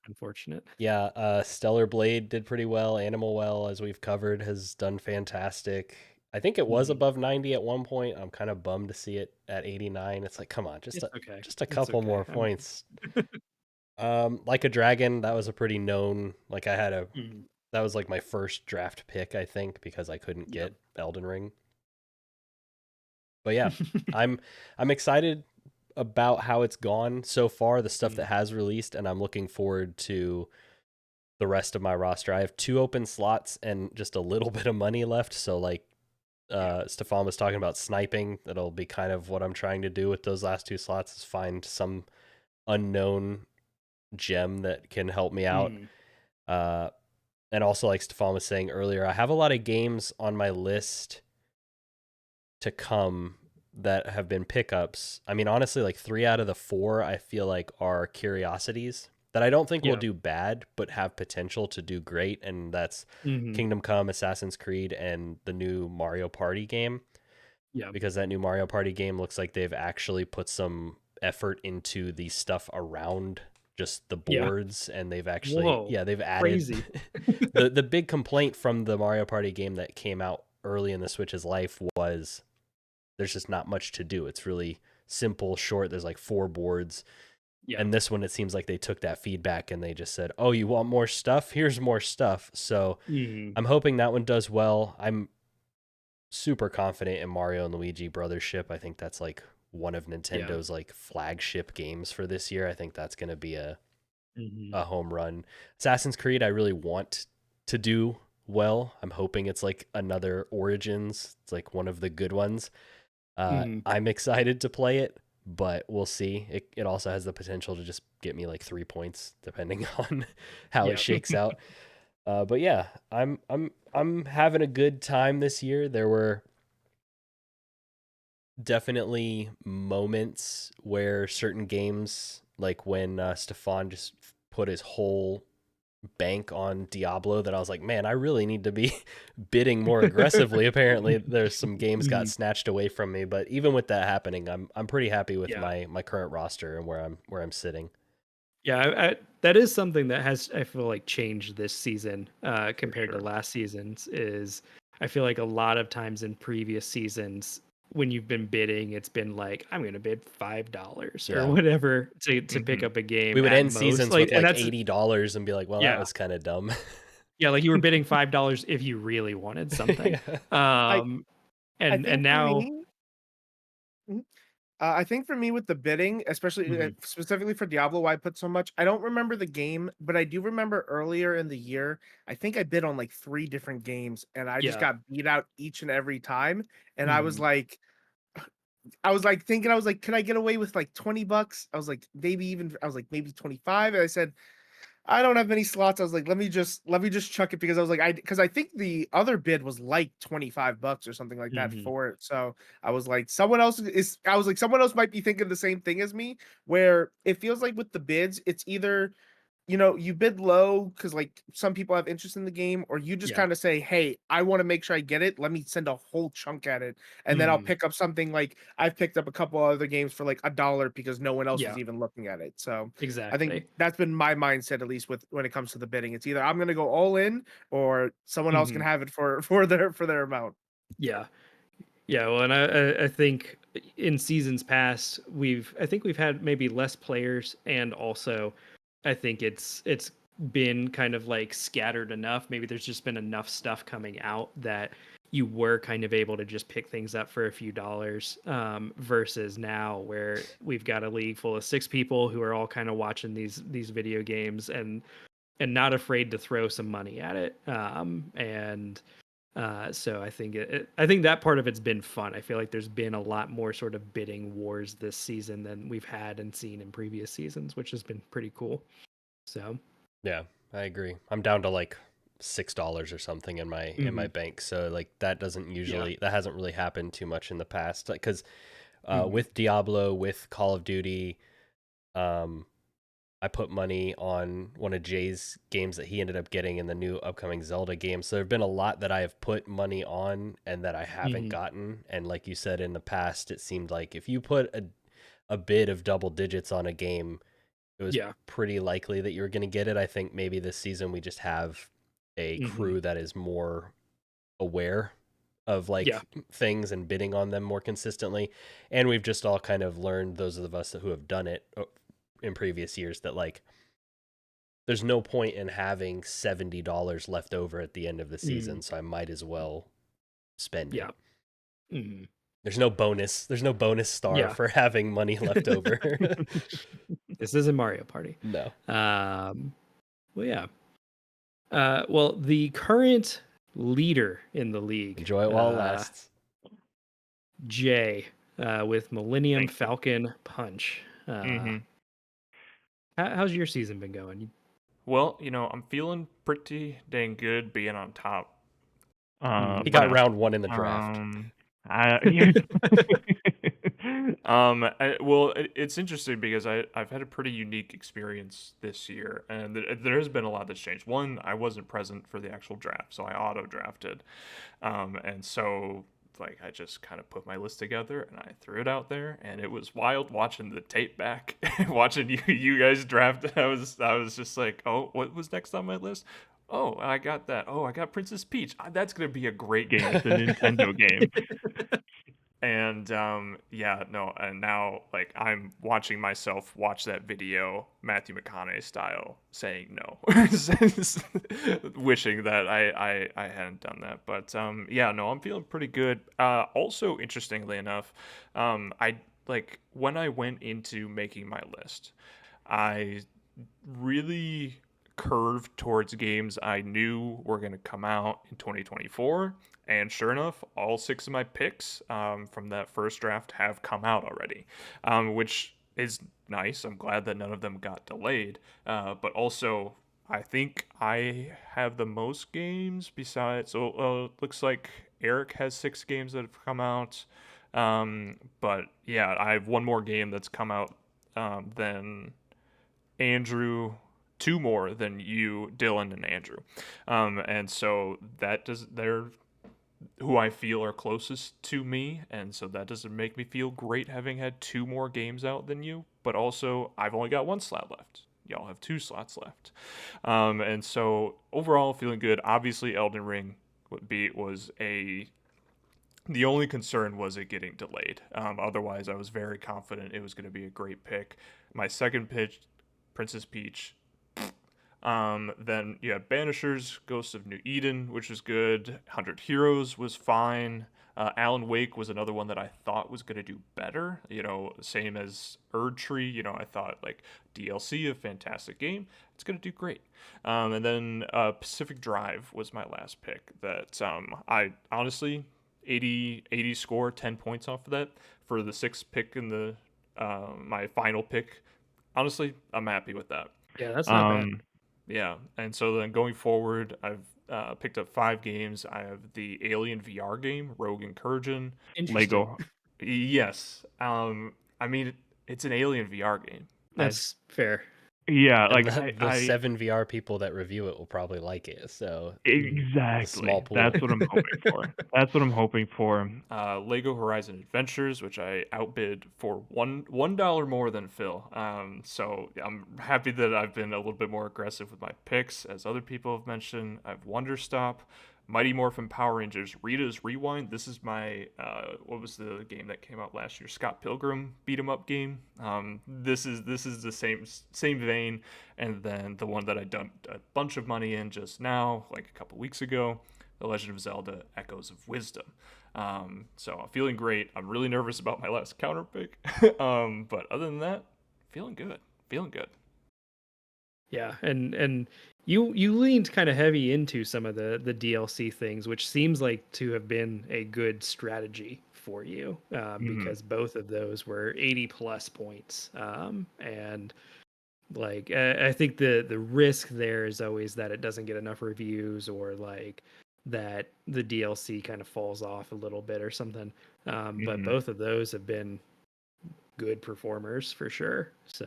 Unfortunate. yeah, Stellar Blade did pretty well. Animal Well, as we've covered, has done fantastic. I think it was above 90 at one point. I'm kind of bummed to see it at 89. It's like, come on, It's okay. just a It's couple more okay. points. Like a Dragon, that was a pretty known. Like that was like my first draft pick, I think, because I couldn't Yeah. get Elden Ring. But yeah, I'm excited about how it's gone so far, the stuff Mm. that has released, and I'm looking forward to the rest of my roster. I have 2 open slots and just a little bit of money left, so like Stefan was talking about sniping. That'll be kind of what I'm trying to do with those last 2 slots, is find some unknown gem that can help me out. Mm. And also, like Stefan was saying earlier, I have a lot of games on my list to come that have been pickups. I mean, honestly, like 3 out of the 4 I feel like are curiosities that I don't think will Yeah. do bad, but have potential to do great. And that's Mhm. Kingdom Come, Assassin's Creed, and the new Mario Party game. Yeah. Because that new Mario Party game looks like they've actually put some effort into the stuff around just the Yeah. boards, and they've actually Whoa. they've added Crazy. the big complaint from the Mario Party game that came out early in the Switch's life was there's just not much to do. It's really simple, short. There's like 4 boards. Yeah. And this one, it seems like they took that feedback and they just said, "Oh, you want more stuff? Here's more stuff." So Mhm. I'm hoping that one does well. I'm super confident in Mario and Luigi Brothership. I think that's like one of Nintendo's like flagship games for this year. I think that's going to be Mhm. a home run. Assassin's Creed, I really want to do well. I'm hoping it's like another Origins. It's like one of the good ones. Mhm. I'm excited to play it, but we'll see. It also has the potential to just get me like 3 points depending on how Yeah. it shakes out. But yeah, I'm having a good time this year. There were definitely moments where certain games, like when Stefan just put his whole bank on Diablo, that I was like, man, I really need to be bidding more aggressively. Apparently, there's some games got Mhm. snatched away from me, but even with that happening, I'm pretty happy with Yeah. my current roster and where I'm sitting. Yeah, that is something that has, I feel like, changed this season compared to sure. last season's. Is I feel like a lot of times in previous seasons, when you've been bidding, it's been like, I'm going to bid $5 or Yeah. whatever to pick Mhm. up a game We would at end most. seasons Like, with and like that's $80 and be like, well, that yeah, was kind of dumb. yeah, like you were bidding $5 if you really wanted something. Yeah. I Um, I and think for now, me, mhm, I think for me with the bidding, especially Mhm. specifically for Diablo, why I put so much. I don't remember the game, but I do remember earlier in the year. I think I bid on like 3 different games, and I just Yeah, got beat out each and every time. And Mhm. I was like thinking, I was like, could I get away with like $20? I was like, maybe even, I was like, maybe 25. And I said, I don't have many slots. I was like, let me just chuck it because I was like, because I think the other bid was like $25 or something like that Mhm. for it. So I was like, I was like, someone else might be thinking the same thing as me, where it feels like with the bids, it's either you bid low because like some people have interest in the game, or you just Yeah, kind of say, hey, I want to make sure I get it. Let me send a whole chunk at it. And then I'll Mhm. pick up something like I've picked up a couple other games for like $1 because no one else Yeah, was even looking at it. So I think exactly. that's been my mindset, at least with when it comes to the bidding. It's either I'm gonna go all in or someone else can Mhm. have it for their amount. Yeah. Yeah, well, and I think in seasons past I think we've had maybe less players, and also I think it's been kind of like scattered enough. Maybe there's just been enough stuff coming out that you were kind of able to just pick things up for a few dollars, versus now where we've got a league full of 6 people who are all kind of watching these video games and not afraid to throw some money at it. And so I think I think that part of it's been fun. I feel like there's been a lot more sort of bidding wars this season than we've had and seen in previous seasons, which has been pretty cool. So, Yeah, I agree. I'm down to like $6 or something in my mhm, bank. So like yeah, that hasn't really happened too much in the past. Because mhm, with Diablo, with Call of Duty, um, I put money on one of Jay's games that he ended up getting in the new upcoming Zelda game. So there've been a lot that I have put money on and that I haven't mhm, gotten. And like you said in the past, it seemed like if you put a bid of double digits on a game, it was yeah, pretty likely that you were going to get it. I think maybe this season we just have a mhm, crew that is more aware of yeah, like things and bidding on them more consistently. And we've just all kind of learned, those of us who have done it in previous years, that like there's no point in having $70 left over at the end of the mhm, season, so I might as well spend yeah, it. mhm. There's no bonus. There's no bonus star Yeah. for having money left over. This isn't Mario Party. No. Well, yeah. Well, the current leader in the league, Enjoy it while it lasts. Jay, with Millennium Thank you. Falcon Punch. How's your season been going? Well, I'm feeling pretty dang good being on top. He got round 1 in the draft. It's interesting because I've had a pretty unique experience this year, and there has been a lot that's changed. One, I wasn't present for the actual draft, so I auto drafted, and so like I just kind of put my list together and I threw it out there, and it was wild watching the tape back, watching you guys draft. I was just like, oh, what was next on my list? Oh, I got that. Oh, I got Princess Peach. That's gonna be a great game. It's a Nintendo game. And and now like I'm watching myself watch that video, Matthew McConaughey style, saying no, wishing that I hadn't done that. But I'm feeling pretty good. Also, interestingly enough, I like when I went into making my list, I really curved towards games I knew were going to come out in 2024. And sure enough, all 6 of my picks from that first draft have come out already, which is nice. I'm glad that none of them got delayed. But also, I think I have the most games besides. So looks like Eric has 6 games that have come out. But yeah, I have one more game that's come out than Andrew. 2 more than you, Dylan, and Andrew. And so they're who I feel are closest to me, and so that doesn't make me feel great having had 2 more games out than you, but also I've only got 1 slot left. Y'all have 2 slots left. And so overall feeling good. Obviously Elden Ring the only concern was it getting delayed. Otherwise I was very confident it was going to be a great pick. My second pitch, Princess Peach. Then you had Banishers, Ghosts of New Eden, which was good. 100 Heroes was fine. Alan Wake was another one that I thought was going to do better. Same as Erdtree. I thought like DLC, a fantastic game. It's going to do great. And then Pacific Drive was my last pick. That I honestly 80 score, 10 points off of that for the 6th pick in the my final pick. Honestly, I'm happy with that. Yeah, that's not bad. Yeah, and so then going forward, I've picked up 5 games. I have the Alien VR game, Rogue Incursion, Lego. Yes, I mean it's an Alien VR game. That's fair. Yeah, And like the 7 VR people that review it will probably like it. So exactly, small pool. That's what I'm hoping for. That's what I'm hoping for. Lego Horizon Adventures, which I outbid for $1 more than Phil. So I'm happy that I've been a little bit more aggressive with my picks, as other people have mentioned. I've Wonder Stop, Mighty Morphin Power Rangers, Rita's Rewind. This is my what was the game that came out last year? Scott Pilgrim beat 'em up game. This is the same vein, and then the one that I dumped a bunch of money in just now, like a couple weeks ago, The Legend of Zelda: Echoes of Wisdom. So I'm feeling great. I'm really nervous about my last counter pick, but other than that, feeling good. Yeah, and you leaned kind of heavy into some of the DLC things, which seems like to have been a good strategy for you, because both of those were 80 plus points, and like I think the risk there is always that it doesn't get enough reviews, or like that the DLC kind of falls off a little bit or something. But both of those have been good performers for sure. So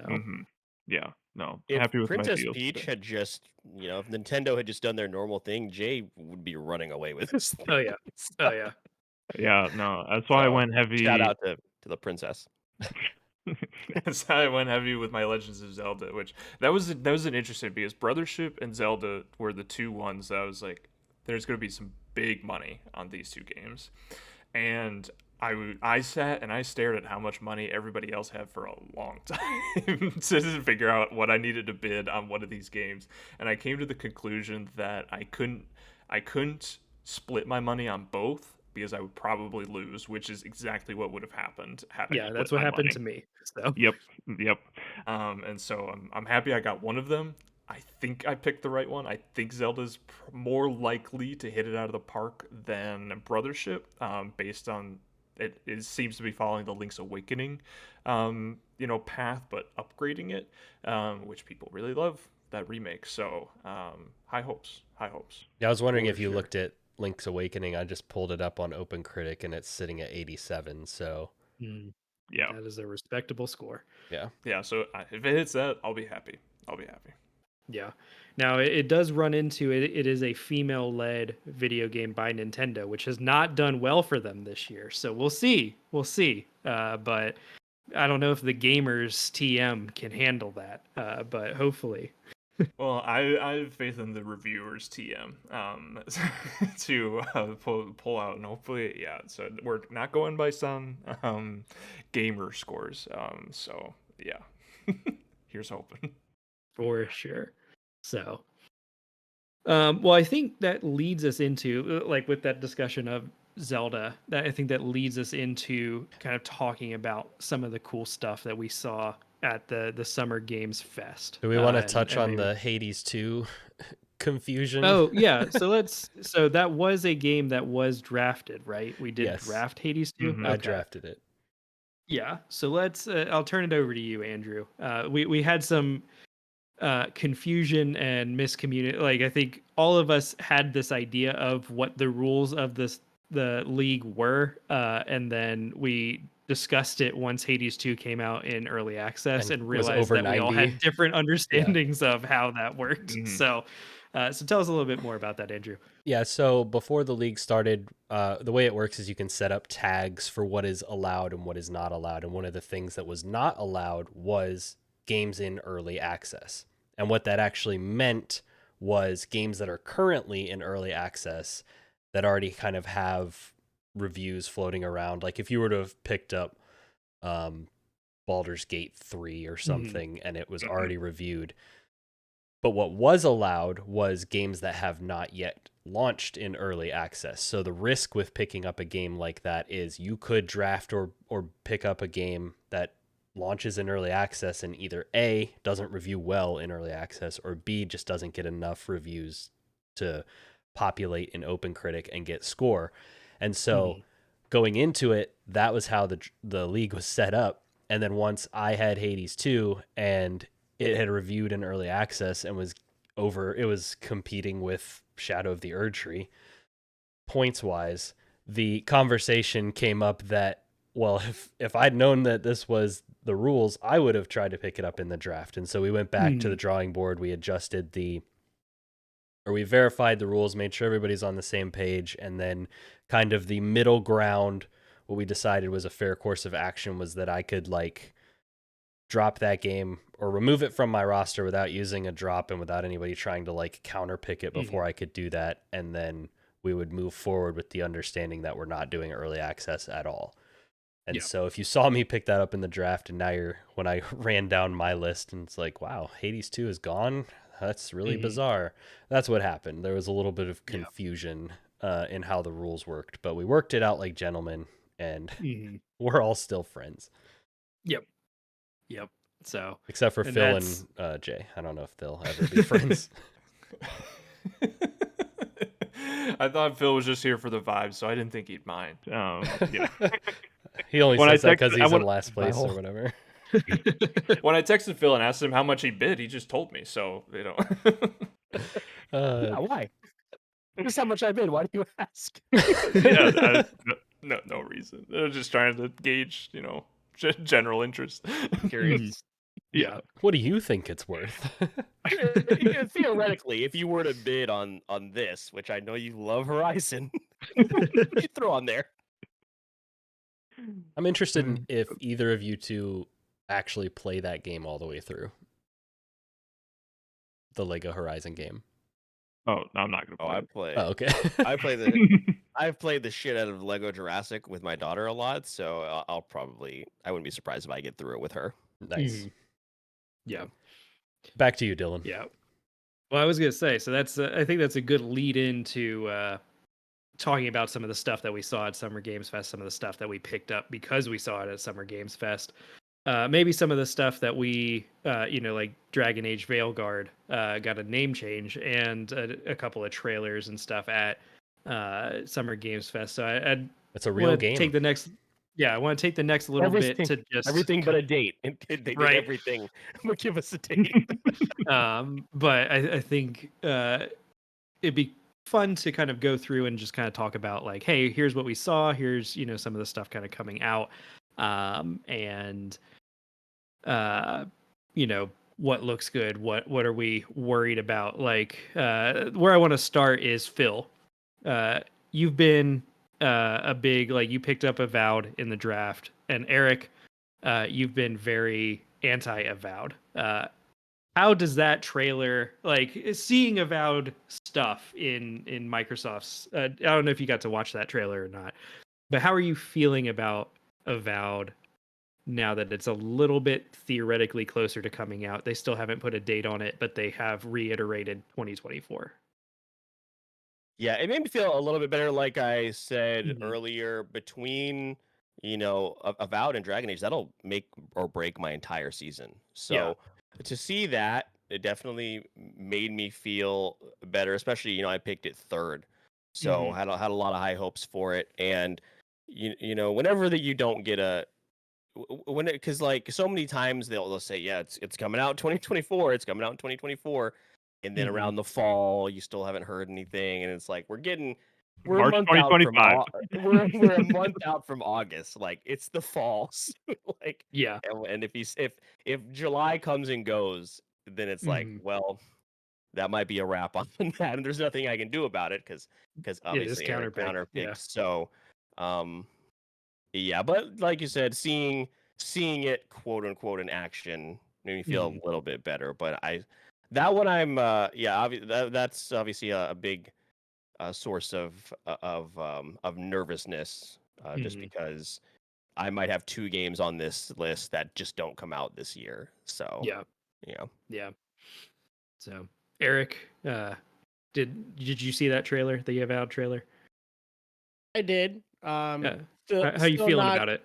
yeah, no, If happy with Princess my deals. Peach had just, if Nintendo had just done their normal thing, Jay would be running away with this. oh yeah, oh yeah. Yeah, no, that's why I went heavy. Shout out to the princess. That's how I went heavy with my Legends of Zelda, which that was an interesting, because Brothership and Zelda were the 2 ones that I was like, there's going to be some big money on these 2 games, and I sat and I stared at how much money everybody else had for a long time to figure out what I needed to bid on one of these games, and I came to the conclusion that I couldn't split my money on both because I would probably lose, which is exactly what would have happened had I Yeah, that's put what my happened money. to me. So Yep, yep. And so I'm happy I got one of them. I think I picked the right one. I think Zelda's more likely to hit it out of the park than Brothership, based on it seems to be following the Link's Awakening, path, but upgrading it, which people really love that remake. So high hopes, high hopes. Yeah, I was wondering For if you sure. looked at Link's Awakening. I just pulled it up on Open Critic and it's sitting at 87. So mm, Yeah, that is a respectable score. yeah. yeah. So if it hits that, I'll be happy. I'll be happy. Yeah. Now it does run into it. It is a female-led video game by Nintendo, which has not done well for them this year. So we'll see. We'll see. But I don't know if the gamers TM can handle that. But hopefully. Well, I have faith in the reviewers TM to pull out, and hopefully, yeah. So we're not going by some gamer scores. So yeah, here's hoping. For sure. So, well, I think that leads us into like with that discussion of Zelda. That I think that leads us into kind of talking about some of the cool stuff that we saw at the Summer Games Fest. Do we want to And touch on maybe- the Hades 2 confusion? Oh yeah, so that was a game that was drafted, right? We did Yes. draft Hades 2. Mhm. I drafted it. Yeah, so let's. I'll turn it over to you, Andrew. We had some confusion and miscommunication. Like I think all of us had this idea of what the rules of the league were, and then we discussed it once Hades 2 came out in early access And and was realized over that we all 90. had different understandings of how that worked. Mhm. So tell us a little bit more about that, Andrew. Yeah, so before the league started, the way it works is you can set up tags for what is allowed and what is not allowed. And one of the things that was not allowed was games in early access. And what that actually meant was games that are currently in early access that already kind of have reviews floating around. Like if you were to have picked up Baldur's Gate 3 or something and it was already reviewed. But what was allowed was games that have not yet launched in early access. So the risk with picking up a game like that is you could draft or pick up a game that launches in early access and either A, doesn't review well in early access, or B, just doesn't get enough reviews to populate an Open Critic and get score. And so going into it, that was how the league was set up. And then once I had Hades 2 and it had reviewed in early access and was competing with Shadow of the Erdtree points wise, the conversation came up that, well, if I'd known that this was the rules, I would have tried to pick it up in the draft. And so we went back to the drawing board. We we verified the rules, made sure everybody's on the same page, and then kind of the middle ground, what we decided was a fair course of action was that I could drop that game or remove it from my roster without using a drop and without anybody trying to counter pick it before I could do that. And then we would move forward with the understanding that we're not doing early access at all. And so if you saw me pick that up in the draft and now when I ran down my list and it's like, wow, Hades 2 is gone. That's really bizarre. That's what happened. There was a little bit of confusion in how the rules worked, but we worked it out like gentlemen and we're all still friends. Yep. So except for Phil and Jay. I don't know if they'll ever be friends. I thought Phil was just here for the vibes, so I didn't think he'd mind. Yeah. He only says that because he's in went- last place or whatever. When I texted Phil and asked him how much he bid, he just told me. So Yeah, why? Just how much I bid. Why do you ask? no reason. They're just trying to gauge, general interest. Curious. Yeah. What do you think it's worth? Theoretically, if you were to bid on this, which I know you love Horizon, what would you throw on there? I'm interested in if either of you two actually play that game all the way through. The Lego Horizon game. Oh, I'm not gonna play. I play. Oh, okay. I've played the shit out of Lego Jurassic with my daughter a lot, so I wouldn't be surprised if I get through it with her. Nice. Yeah. Back to you, Dylan. Yeah. Well, I was gonna say, so that's I think that's a good lead into talking about some of the stuff that we saw at Summer Games Fest, some of the stuff that we picked up because we saw it at Summer Games Fest. Maybe some of the stuff that we, like Dragon Age Veilguard got a name change and a couple of trailers and stuff at Summer Games Fest. So I'd It's a real want to game. take the next, I want to take the next little bit to just everything but a date. And they did Right. everything but give us a date. But I think it'd be fun to kind of go through and just kind of talk about like, hey, here's what we saw, here's some of the stuff kind of coming out, and what looks good, what are we worried about. Like where I want to start is Phil. You've been a big, like, you picked up Avowed in the draft, and Eric, you've been very anti-Avowed. How does that trailer, like seeing Avowed stuff in Microsoft's, I don't know if you got to watch that trailer or not, but how are you feeling about Avowed now that it's a little bit theoretically closer to coming out? They still haven't put a date on it, but they have reiterated 2024. Yeah, it made me feel a little bit better. Like I said Mhm. earlier, between Avowed and Dragon Age, that'll make or break my entire season. So to see that, it definitely made me feel better. Especially, I picked it third, so Mhm. had a lot of high hopes for it. And whenever that you don't get a when it, because like so many times they'll say, yeah, it's coming out in 2024, it's coming out in 2024, and then Mhm. around the fall you still haven't heard anything, and it's like we're a March month out from 2025. we're a month out from August, like it's the fall. Like, Yeah. and if July comes and goes, then it's like, Mhm. well, that might be a wrap on that, and there's nothing I can do about it because It is obviously Eric counterpicked. counterpicked. Yeah. So yeah, but like you said, seeing it quote unquote in action made me feel Mhm. a little bit better. But that one I'm that's obviously a big source of nervousness, just Mhm. because I might have 2 games on this list that just don't come out this year. So Yeah. yeah. Yeah. So, Eric, did you see that trailer, the Avowed trailer? I did. Yeah. Still, How you still feeling not about it?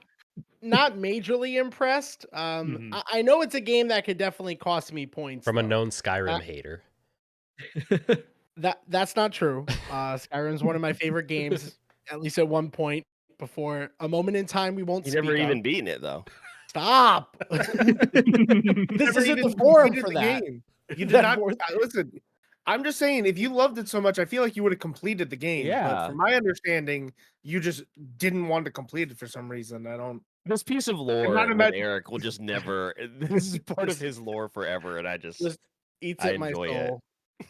not majorly impressed. Mhm. I know it's a game that could definitely cost me points. From a though. known Skyrim hater. That's not true. Skyrim's one of my favorite games, at least at one point before a moment in time we won't You never speak of. even beaten it though. Stop. This Never isn't even the forum completed for the that. game. You did That not. forum- Listen, I'm just saying, if you loved it so much, I feel like you would have completed the game. But Yeah. from my understanding, you just didn't want to complete it for some reason. I don't. This piece of not lore with imagine- Eric will just never. This is part of his lore forever, and I just eats I at my enjoy it. soul.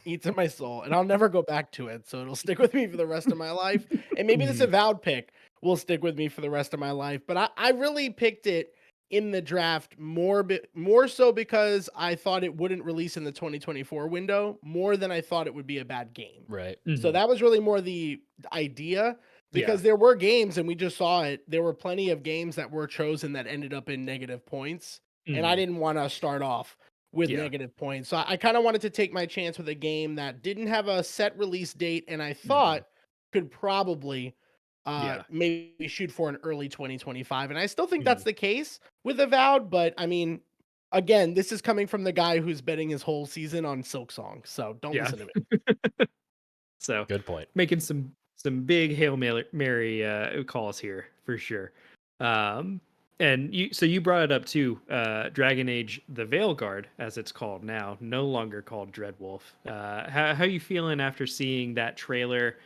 Eats at my soul, and I'll never go back to it. So it'll stick with me for the rest of my life. And maybe this Mhm. Avowed pick will stick with me for the rest of my life. But I really picked it in the draft more so because I thought it wouldn't release in the 2024 window more than I thought it would be a bad game. Right. So Mhm. that was really more the idea, because Yeah. there were games, and we just saw it. There were plenty of games that were chosen that ended up in negative points, and I Mhm. didn't want to start off with Yeah. negative points. So I kind of wanted to take my chance with a game that didn't have a set release date, and I thought could probably Yeah. maybe shoot for an early 2025. And I still think Mhm. that's the case with Avowed, but I mean, again, this is coming from the guy who's betting his whole season on Silksong, so don't Yeah. listen to me. So, Good point. making some big Hail Mary calls here for sure. And you brought it up too, Dragon Age the Veilguard, as it's called now, no longer called Dreadwolf. How you feeling after seeing that trailer,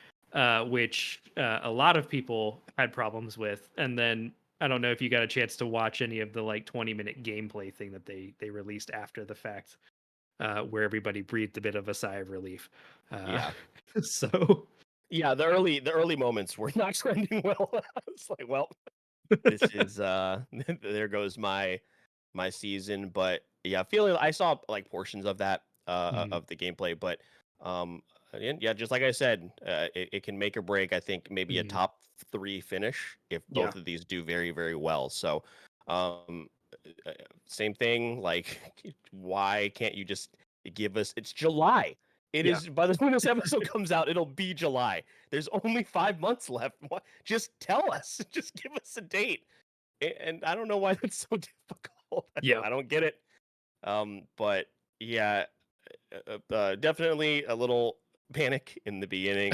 which a lot of people had problems with? And then I don't know if you got a chance to watch any of the like 20-minute gameplay thing that they released after the fact, where everybody breathed a bit of a sigh of relief. Yeah. So Yeah, the early moments were not trending well. It's like, well, this is there goes my season. But yeah, feeling I saw like portions of that Mhm. of the gameplay, but and yeah, just like I said, it can make or break. I think maybe a Mhm. top 3 finish if Yeah. both of these do very, very well. So uh, same thing, like why can't you just give us, it's July. It Yeah. is by the time this episode comes out, it'll be July. There's only 5 months left. What? Just tell us. Just give us a date. And I don't know why that's so difficult. Yeah. I don't get it. But yeah, definitely a little panic in the beginning,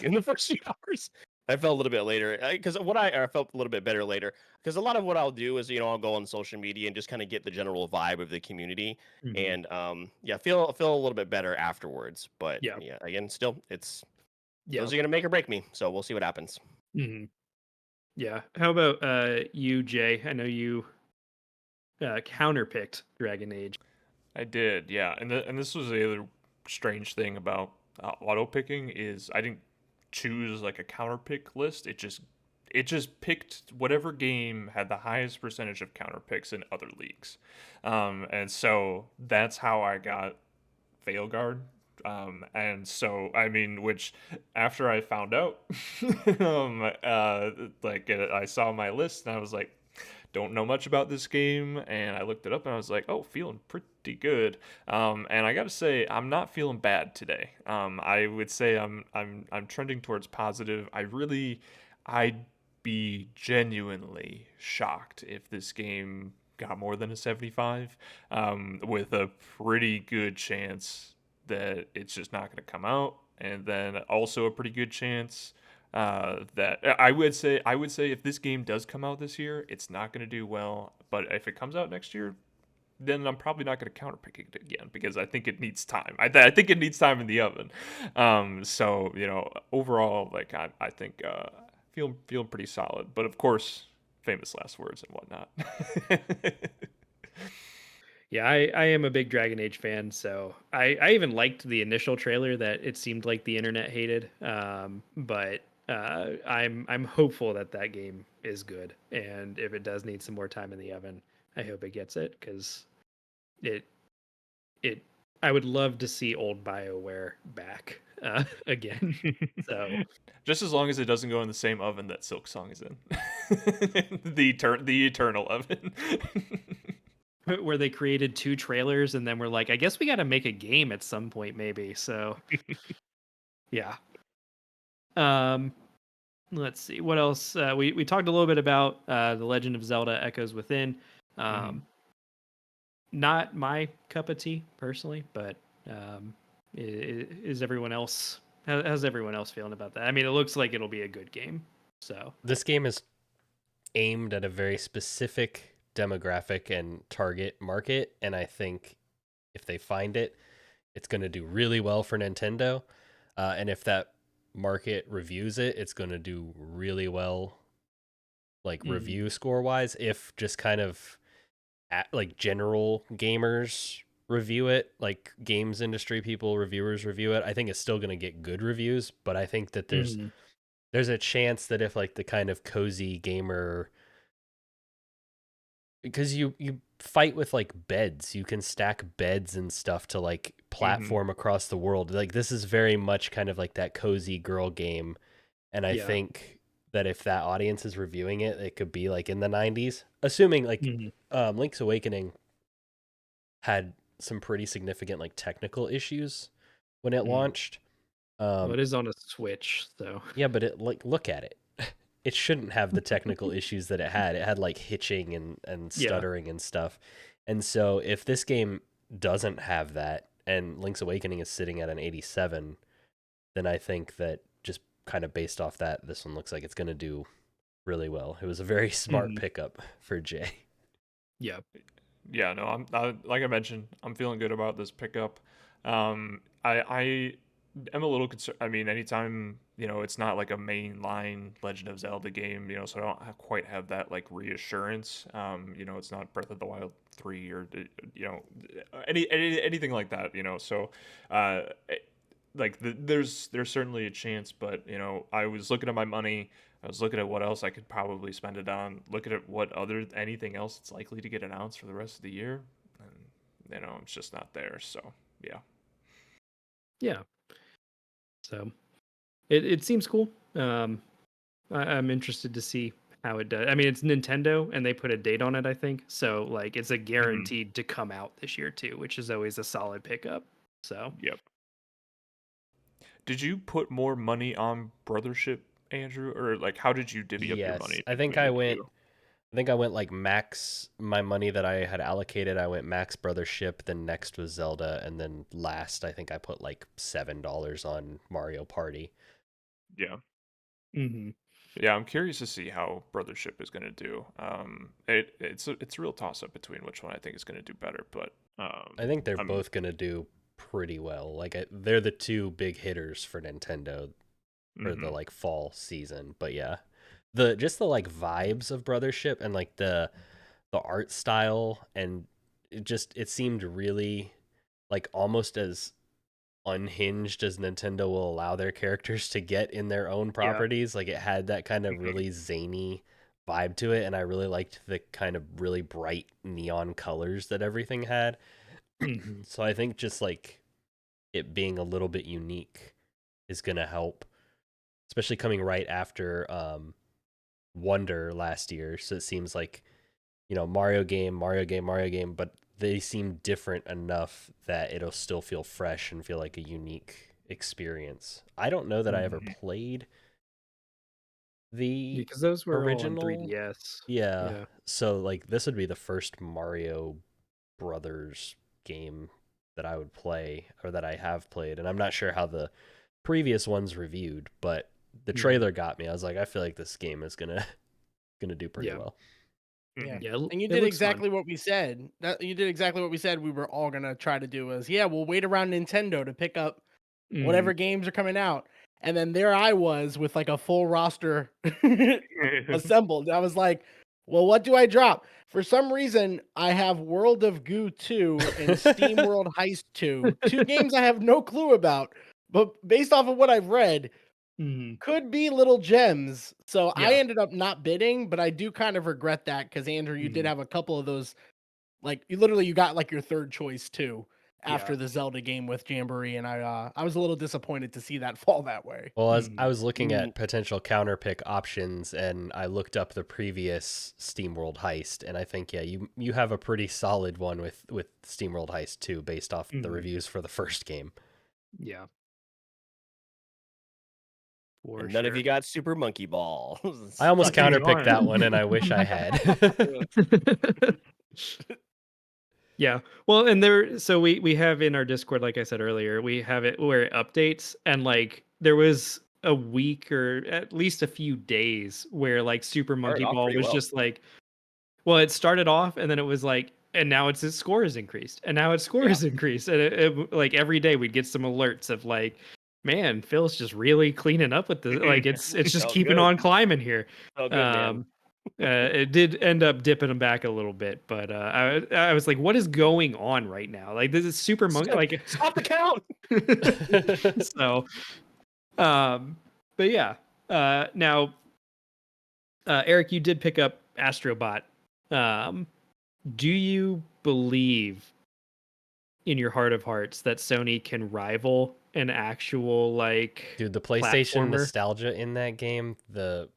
in the first few hours. I felt a little bit later because I felt a little bit better later because a lot of what I'll do is I'll go on social media and just kind of get the general vibe of the community Mhm. and feel a little bit better afterwards. But Yeah. yeah, again, still Yeah. those are gonna make or break me. So we'll see what happens. Mhm. Yeah. How about you, Jay? I know you counterpicked Dragon Age. I did, yeah. And this was the other strange thing about auto picking is I didn't choose like a counter pick list. It just picked whatever game had the highest percentage of counter picks in other leagues, and so that's how I got Veilguard. And so I mean, which after I found out, I saw my list and I was like, don't know much about this game, and I looked it up and I was like, oh, feeling pretty good. And I got to say, I'm not feeling bad today. I would say I'm trending towards positive. I'd be genuinely shocked if this game got more than a 75, with a pretty good chance that it's just not going to come out, and then also a pretty good chance that I would say if this game does come out this year, it's not going to do well. But if it comes out next year, then I'm probably not going to counterpick it again because I think it needs time. I think it needs time in the oven. So overall, like I think feeling pretty solid. But of course, famous last words and whatnot. Yeah, I am a big Dragon Age fan, so I even liked the initial trailer that it seemed like the internet hated. But I'm hopeful that that game is good, and if it does need some more time in the oven, I hope it gets it because it it I would love to see old BioWare back again. So Just as long as it doesn't go in the same oven that Silk Song is in, the eternal oven. where they created two trailers and then we're like, I guess we got to make a game at some point, maybe. So yeah. Um, let's see what else. We talked a little bit about the Legend of Zelda: Echoes Within. Um, Not my cup of tea personally, but is everyone else? How's everyone else feeling about that? I mean, it looks like it'll be a good game. So This game is aimed at a very specific demographic and target market, and I think if they find it, it's going to do really well for Nintendo. And if that market reviews it, it's going to do really well, like review score wise. If just kind of like general gamers review it, like games industry people, reviewers review it, I think it's still going to get good reviews. But I think that there's a chance that if like the kind of cozy gamer, because you fight with like beds, you can stack beds and stuff to like platform across the world. Like this is very much kind of like that cozy girl game, and I think that if that audience is reviewing it, it could be like in the 90s, assuming like Link's Awakening had some pretty significant like technical issues when it launched. Well, it is on a Switch, so Yeah, but it like look at it. It shouldn't have the technical issues that it had. It had like hitching and stuttering and stuff. And so if this game doesn't have that and Link's Awakening is sitting at an 87, then I think that just kind of based off that, this one looks like it's going to do really well. It was a very smart pickup for Jay. yeah. Yeah, no, like I mentioned, I'm feeling good about this pickup. I am a little concerned. I mean, anytime it's not like a mainline Legend of Zelda game, so I don't quite have that like reassurance. It's not Breath of the Wild 3 or anything like that. So there's certainly a chance, but I was looking at my money. I was looking at what else I could probably spend it on. Looking at anything else that's likely to get announced for the rest of the year, and it's just not there. So yeah. Yeah. So it seems cool. I'm interested to see how it does. I mean, it's Nintendo and they put a date on it, I think. So like it's a guaranteed to come out this year too, which is always a solid pickup. So Yep. Did you put more money on Brothership, Andrew, or like how did you divvy up your Yes, money I think between I the went. two? I think I went like max my money that I had allocated. I went max Brothership, then next was Zelda, and then last I think I put like $7 on Mario Party. Yeah. Mm-hmm. Yeah, I'm curious to see how Brothership is going to do. It's a real toss up between which one I think is going to do better, but I think they're I'm both gonna do pretty well. Like they're the two big hitters for Nintendo for the mhm. like fall season. But yeah, the like vibes of Brothership and like the art style and it seemed really like almost as unhinged as Nintendo will allow their characters to get in their own properties. Like it had that kind of Mhm. really zany vibe to it, and I really liked the kind of really bright neon colors that everything had. Mm-hmm. So I think just like it being a little bit unique is gonna help, especially coming right after Wonder last year. So it seems like, Mario game, Mario game, Mario game, but they seem different enough that it'll still feel fresh and feel like a unique experience. I don't know that I ever Mhm. played the Because those were all on original. 3DS. Yeah. Yeah. So like this would be the first Mario Brothers game that I would play or that I have played, and I'm not sure how the previous ones reviewed, but the Mhm. trailer got me. I was like, I feel like this game is gonna do pretty Yeah. well. Yeah. Mhm. Yeah. And you It did looks fun. exactly what we said. You did exactly what we said we were all gonna try to do is, yeah, we'll wait around Nintendo to pick up Mhm. whatever games are coming out. And then there I was with like a full roster assembled. I was like, well, what do I drop? For some reason, I have World of Goo 2 and Steam World Heist 2. Two games I have no clue about, but based off of what I've read, Mhm. could be little gems. So I Yeah. ended up not bidding, but I do kind of regret that because Andrew, you did Mhm. have a couple of those. Like you got like your third choice too after Yeah. the Zelda game with Jamboree, and I was a little disappointed to see that fall that way. Well, as I Mhm. was looking Mm, at potential counterpick options, and I looked up the previous SteamWorld Heist, and I think you have a pretty solid one with SteamWorld Heist 2 based off the Mhm. reviews for the first game. Yeah. For and none of sure. you got Super Monkey Ball. I almost Pretty counterpicked darn. that one, and I wish I had. Yeah. Well, and so we have in our Discord, like I said earlier, we have it where it updates, and like there was a week or at least a few days where like Super Started Monkey off Ball pretty was well. just like, well, it started off and then it was like, and now its score is increased, and now its score Yeah. is increased, and like every day we'd get some alerts of like, man, Phil's just really cleaning up with the like it's just Felt keeping good. on climbing here. Felt good, man. It did end up dipping him back a little bit, but I was like, what is going on right now? Like this is Super Monkey, like Stop the count. so. But yeah. Now, Eric, you did pick up Astrobot. Do you believe in your heart of hearts that Sony can rival an actual like Dude, the PlayStation platformer? nostalgia in that game, the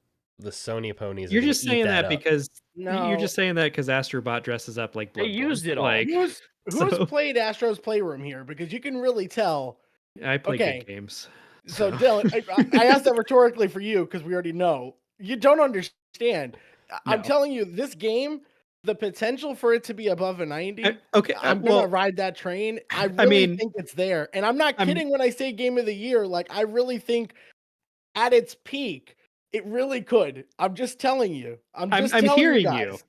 Sony ponies are You're gonna just eat saying that that up. because you're No, just saying that because Astrobot dresses up like They Bloodborne. used it all. Like, who's so played Astro's Playroom here because you can really tell. I play Okay, good games. so Dylan, I asked that rhetorically for you because we already know you don't understand. I'm No. telling you, this game, the potential for it to be above a 90. Okay. I'm Well, gonna ride that train. I I really mean, think it's there, and I'm not I'm kidding when I say game of the year. Like I really think at its peak, it really could. I'm just telling you. I'm just I'm telling you hearing you. guys.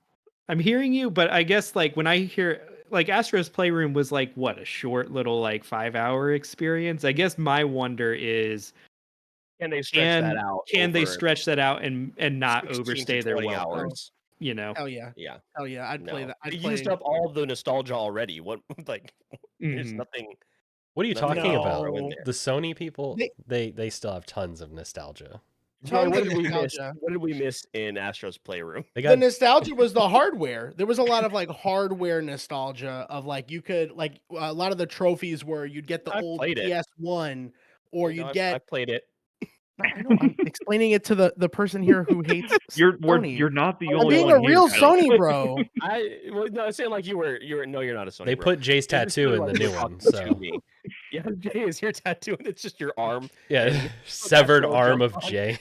I'm hearing you, but I guess like when I hear like Astro's Playroom was like what, a short little like 5-hour experience. I guess my wonder is Can they stretch that out can they over stretch that out and not 16 to overstay their 20 welcome? hours? You know. Hell yeah. Yeah. Hell yeah. I'd play No. that. They I'd play. used up all the nostalgia already. What like there's Mhm. nothing What are you nothing talking to about? throw in No. there. The Sony people, They- they still have tons of nostalgia. Joey, Tons what of did we miss? nostalgia. What did we miss in Astro's Playroom? They The got nostalgia was the hardware. There was a lot of like hardware nostalgia of like you could like a lot of the trophies were you'd get the I've old played it. PS1 or You know, you'd I've, get I've played it. I know I'm explaining it to the person here who hates Sony. You're not the I'm only being one a here, real Phil. Sony bro. I well, no, it's saying like you were no, you're not a Sony. they bro. put Jay's You're just tattoo really, in like, the new talking one, to so me. Yeah, Jay is your tattoo, and it's just your arm. Yeah, and severed will arm jump of on. Jay.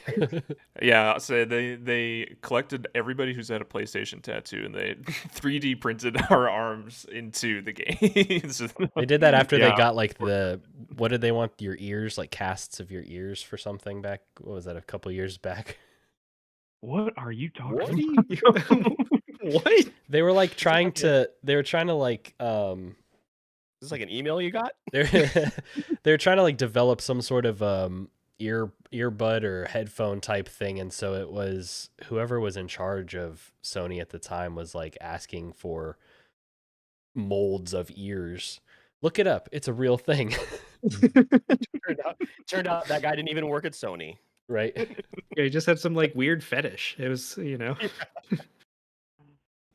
Yeah, so they collected everybody who's had a PlayStation tattoo, and they 3D printed our arms into the game. It's just- They did that after they Yeah. got like what did they want, your ears, like casts of your ears for something back? What was that, a couple years back? What are you What? talking about? What? They were like talking they were trying to like Is this like an email you got? they're trying to like develop some sort of earbud or headphone type thing, and so it was whoever was in charge of Sony at the time was like asking for molds of ears. Look it up, it's a real thing. Turned out that guy didn't even work at Sony. Right? Yeah, he just had some like weird fetish. It was,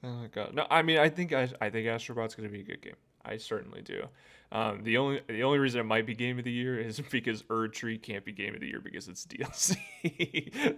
Oh my god. No, I mean I think Astrobot's gonna be a good game. I certainly do. The only reason it might be game of the year is because Erdtree can't be game of the year because it's DLC.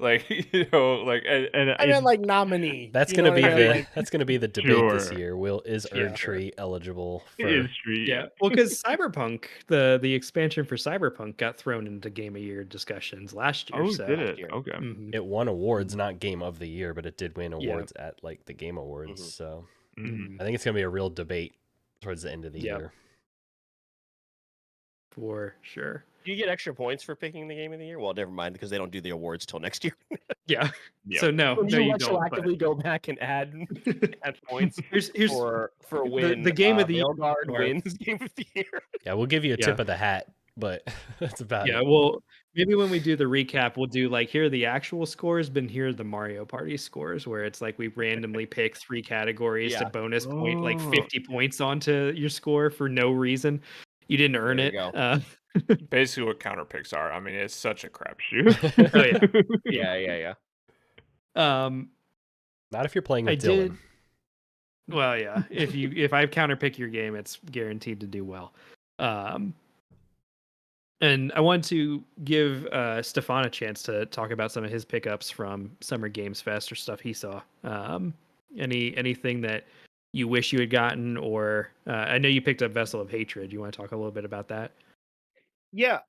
like I meant like nominee. That's you gonna know be what I mean? the Like, that's gonna be the debate this Sure. year. Is Yeah. Erdtree eligible It for? is true. yeah. Well, because Cyberpunk, the expansion for Cyberpunk got thrown into Game of Year discussions last year. Oh, so. did it? year. Okay. Mhm. It won awards, not Game of the Year, but it did win Yeah. awards at like the Game Awards. Mhm. So Mhm. I think it's gonna be a real debate towards the end of the Yep. year. For sure. Do you get extra points for picking the game of the year? Well, never mind, because they don't do the awards till next year. Yeah. Yeah. So no, So no, you don't. retroactively go back and add points Here's for win. the game of the year. Veilguard or- wins game of the year. Yeah, we'll give you a Yeah. tip of the hat, but that's about Yeah, it. well, maybe when we do the recap, we'll do like here are the actual scores, but here are the Mario Party scores, where it's like we randomly pick 3 categories to Yeah. bonus point like Oh. 50 points onto your score for no reason. You didn't earn There it. you go. basically what counter picks are. I mean, it's such a crapshoot. Oh yeah. Yeah. Not if you're playing I with Dylan. did. Well, yeah. If I counterpick your game, it's guaranteed to do well. And I want to give Stefan a chance to talk about some of his pickups from Summer Games Fest or stuff he saw. Anything that you wish you had gotten, or I know you picked up Vessel of Hatred. You want to talk a little bit about that? Yeah,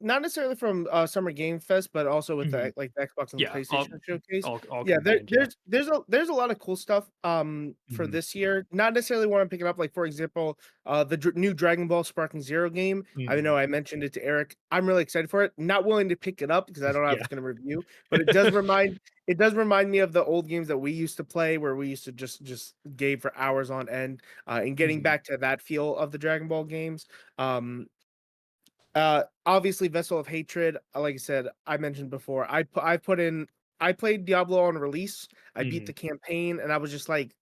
not necessarily from Summer Game Fest, but also with the like the Xbox and Yeah, the PlayStation showcase. All Yeah, combined, yeah. there's a lot of cool stuff for Mhm. this year. Not necessarily want to pick it up. Like for example, the new Dragon Ball Sparking Zero game. I Mhm. know I mentioned it to Eric. I'm really excited for it. Not willing to pick it up because I don't know how Yeah. it's going to review, but it does remind me of the old games that we used to play, where we used to just game for hours on end. And getting Mhm. back to that feel of the Dragon Ball games. Obviously Vessel of Hatred, like I said, I mentioned before, I played Diablo on release. I beat the campaign and I was just like,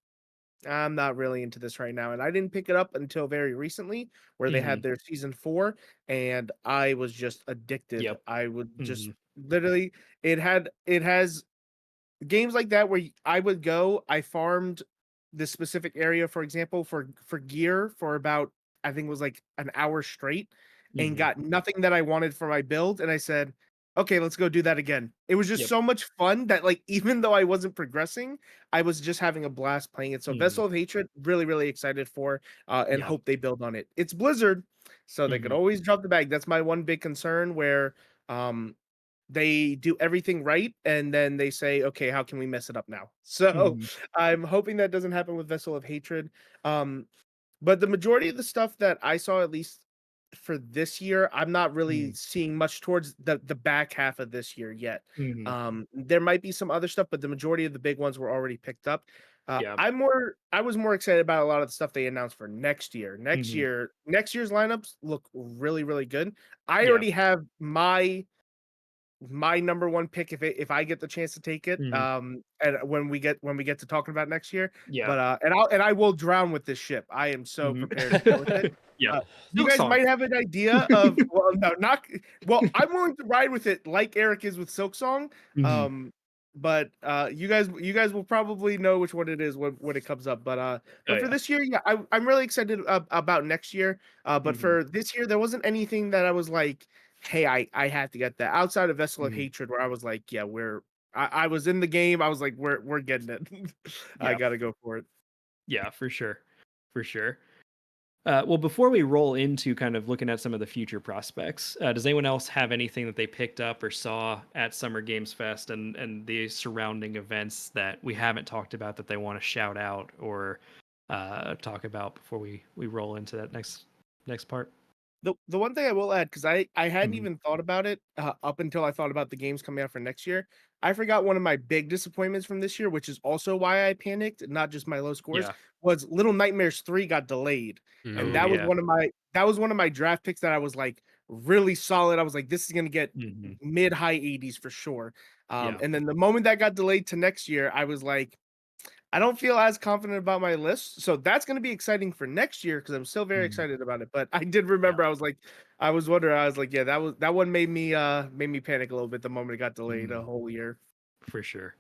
I'm not really into this right now. And I didn't pick it up until very recently, where they had their season 4, and I was just addicted. Yep. I would just literally it has games like that where I would go, I farmed this specific area, for example, for gear for about, I think it was like an hour straight, and got nothing that I wanted for my build, and I said, okay, let's go do that again. It was just Yep. so much fun that, like, even though I wasn't progressing, I was just having a blast playing it. So Vessel of Hatred, really excited for, and Yeah. hope they build on it. It's Blizzard, so they could always drop the bag. That's my one big concern, where they do everything right, and then they say, okay, how can we mess it up now? So I'm hoping that doesn't happen with Vessel of Hatred. But the majority of the stuff that I saw, at least for this year, I'm not really seeing much towards the back half of this year yet. There might be some other stuff, but the majority of the big ones were already picked up. Yeah. I was more excited about a lot of the stuff they announced for next year. Next year's lineups look really good. I Yeah. already have my number one pick if I get the chance to take it. And when we get to talking about next year. Yeah. But and I will drown with this ship. I am so prepared to go with it. Yeah. You Silk guys Song. might have an idea of I'm willing to ride with it like Eric is with Silk Song. But you guys will probably know which one it is when it comes up. But for this year, yeah, I'm really excited about next year. But for this year, there wasn't anything that I was like, hey, I have to get that outside of Vessel of Hatred, where I was like, yeah, I was in the game. I was like, we're getting it. I Yeah. gotta go for it. Yeah, for sure. Well, before we roll into kind of looking at some of the future prospects, does anyone else have anything that they picked up or saw at Summer Games Fest and the surrounding events that we haven't talked about that they want to shout out or talk about before we roll into that next part? The one thing I will add, because I hadn't Mhm. even thought about it up until I thought about the games coming out for next year. I forgot one of my big disappointments from this year, which is also why I panicked, not just my low scores, Yeah. was Little Nightmares 3 got delayed. And Ooh, that was yeah. one of my draft picks that I was like really solid. I was like, this is gonna get Mhm. mid high 80s for sure. Yeah. And then the moment that got delayed to next year, I was like, I don't feel as confident about my list, so that's going to be exciting for next year because I'm still very Mhm. excited about it. But I did remember, I was wondering, I was like, yeah, that one made me panic a little bit the moment it got delayed a whole year. For sure.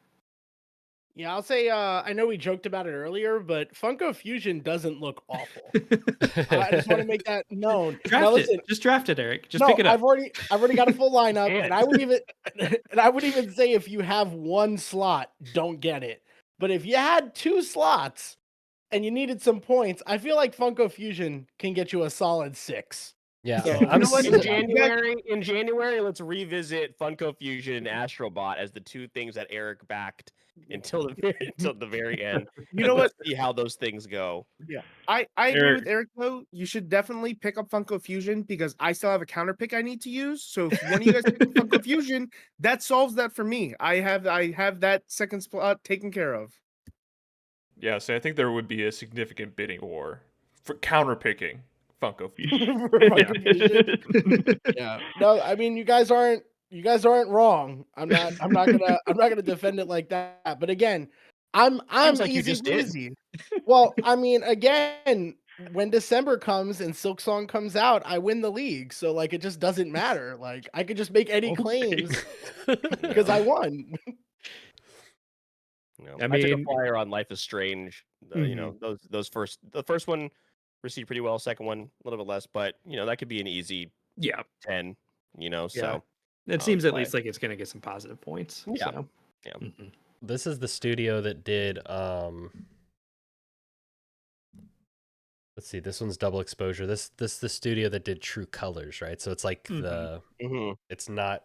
Yeah, I'll say I know we joked about it earlier, but Funko Fusion doesn't look awful. I just want to make that known. Now Draft it. listen, Just draft it, Eric. Just no, pick it up. I've already got a full lineup, Man. and I would even and I would even say if you have one slot, don't get it. But if you had two slots and you needed some points, I feel like Funko Fusion can get you a solid 6. Yeah, So- I'm You know what? s- In January, let's revisit Funko Fusion and Astrobot as the two things that Eric backed until the very end. You know Let's what? see how those things go. Yeah, I agree Eric- with Eric though. You should definitely pick up Funko Fusion because I still have a counter pick I need to use. So if one of you guys pick up Funko Fusion, that solves that for me. I have that second spot taken care of. Yeah, so I think there would be a significant bidding war for counterpicking Funko Fusion. For Funko Fusion. Yeah. No, I mean you guys aren't wrong. I'm not gonna defend it like that. But again, I'm Seems like you easy just did. breezy. Well, I mean, again, when December comes and Silk Song comes out, I win the league. So like it just doesn't matter. Like I could just make any claims because I won. You know, I I took a mean- flyer on Life is Strange. You know, the first one received pretty well. Second one a little bit less, but you know that could be an easy Yeah. 10. You know, Yeah. so It seems at play. least like it's going to get some positive points. Yeah. So. Yeah. Mhm. this is the studio that did let's see, this one's Double Exposure. This the studio that did True Colors, right? So it's like Mhm. it's not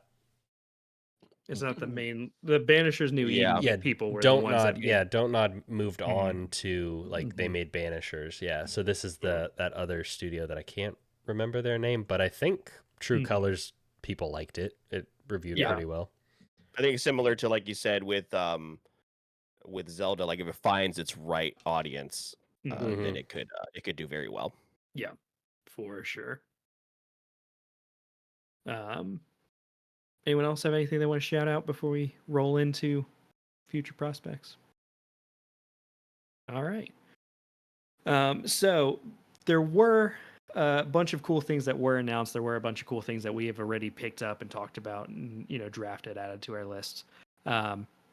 It's not the Banishers New Yeah. Eden yeah, people were the Don't ones Nod, that yeah, Don't Nod moved Mhm. on to like they Mhm. made Banishers. Yeah. So this is that other studio that I can't remember their name, but I think True Mhm. Colors people liked it. It reviewed Yeah. pretty well. I think similar to like you said with Zelda, like if it finds its right audience, Mhm. then it could do very well. Yeah, for sure. Anyone else have anything they want to shout out before we roll into future prospects? All right. So there were a bunch of cool things that were announced. There were a bunch of cool things that we have already picked up and talked about and, drafted, added to our list.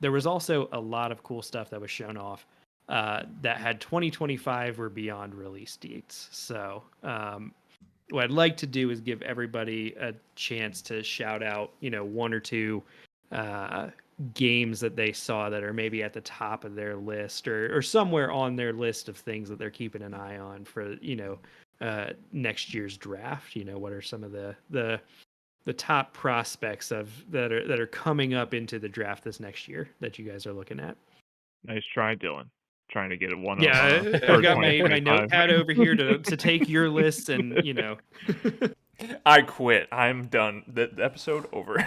There was also a lot of cool stuff that was shown off that had 2025 or beyond release dates. So what I'd like to do is give everybody a chance to shout out, one or two games that they saw that are maybe at the top of their list or somewhere on their list of things that they're keeping an eye on for, next year's draft. What are some of the top prospects that are coming up into the draft this next year that you guys are looking at? Nice try, Dylan. Trying to get it one Yeah, up. I've got my notepad over here to take your lists and I quit. I'm done. The episode over.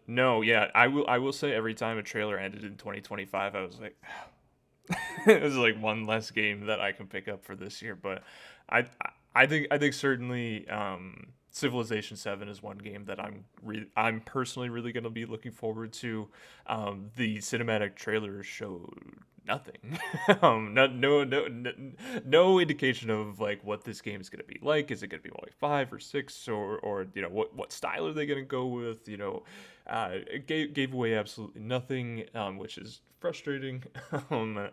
No, yeah, I will say every time a trailer ended in 2025, I was like, it was like one less game that I can pick up for this year. But I think certainly Civilization 7 is one game that I'm personally really going to be looking forward to. The cinematic trailer showed nothing. No indication of like what this game is going to be like. Is it going to be like 5 or 6 or what style are they going to go with? It gave away absolutely nothing, which is frustrating. And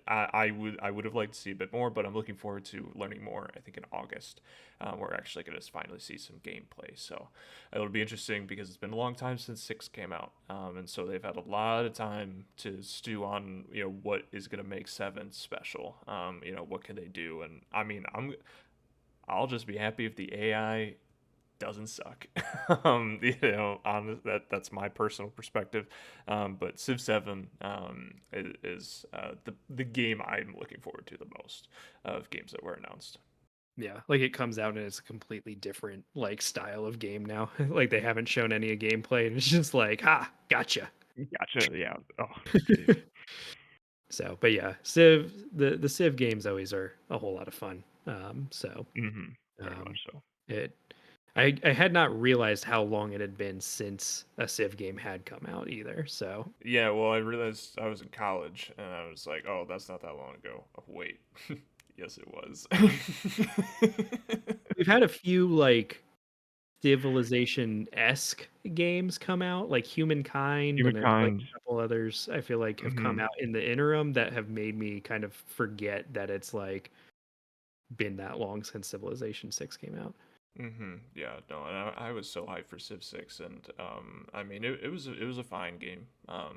I would have liked to see a bit more, but I'm looking forward to learning more. I think in August, we're actually going to finally see some gameplay. So it'll be interesting because it's been a long time since 6 came out, and so they've had a lot of time to stew on what is going to make 7 special. What can they do? And I mean, I'll just be happy if the AI doesn't suck. That's my personal perspective. But Civ 7 is the game I'm looking forward to the most of games that were announced. Yeah, like it comes out and it's a completely different like style of game now. Like they haven't shown any gameplay and it's just like, gotcha. Gotcha. Yeah. Oh, Civ. So, but yeah, Civ the Civ games always are a whole lot of fun. Very Um, much so. it I had not realized how long it had been since a Civ game had come out either. So Yeah, well, I realized I was in college and I was like, oh, that's not that long ago. Oh, wait. Yes, it was. we've had a few like civilization-esque games come out, like Humankind, and there's like Humankind. a couple others I feel like have come Mhm. out in the interim that have made me kind of forget that it's like been that long since Civilization 6 came out. Yeah, no, and I was so hyped for Civ 6, and I mean, it was a fine game.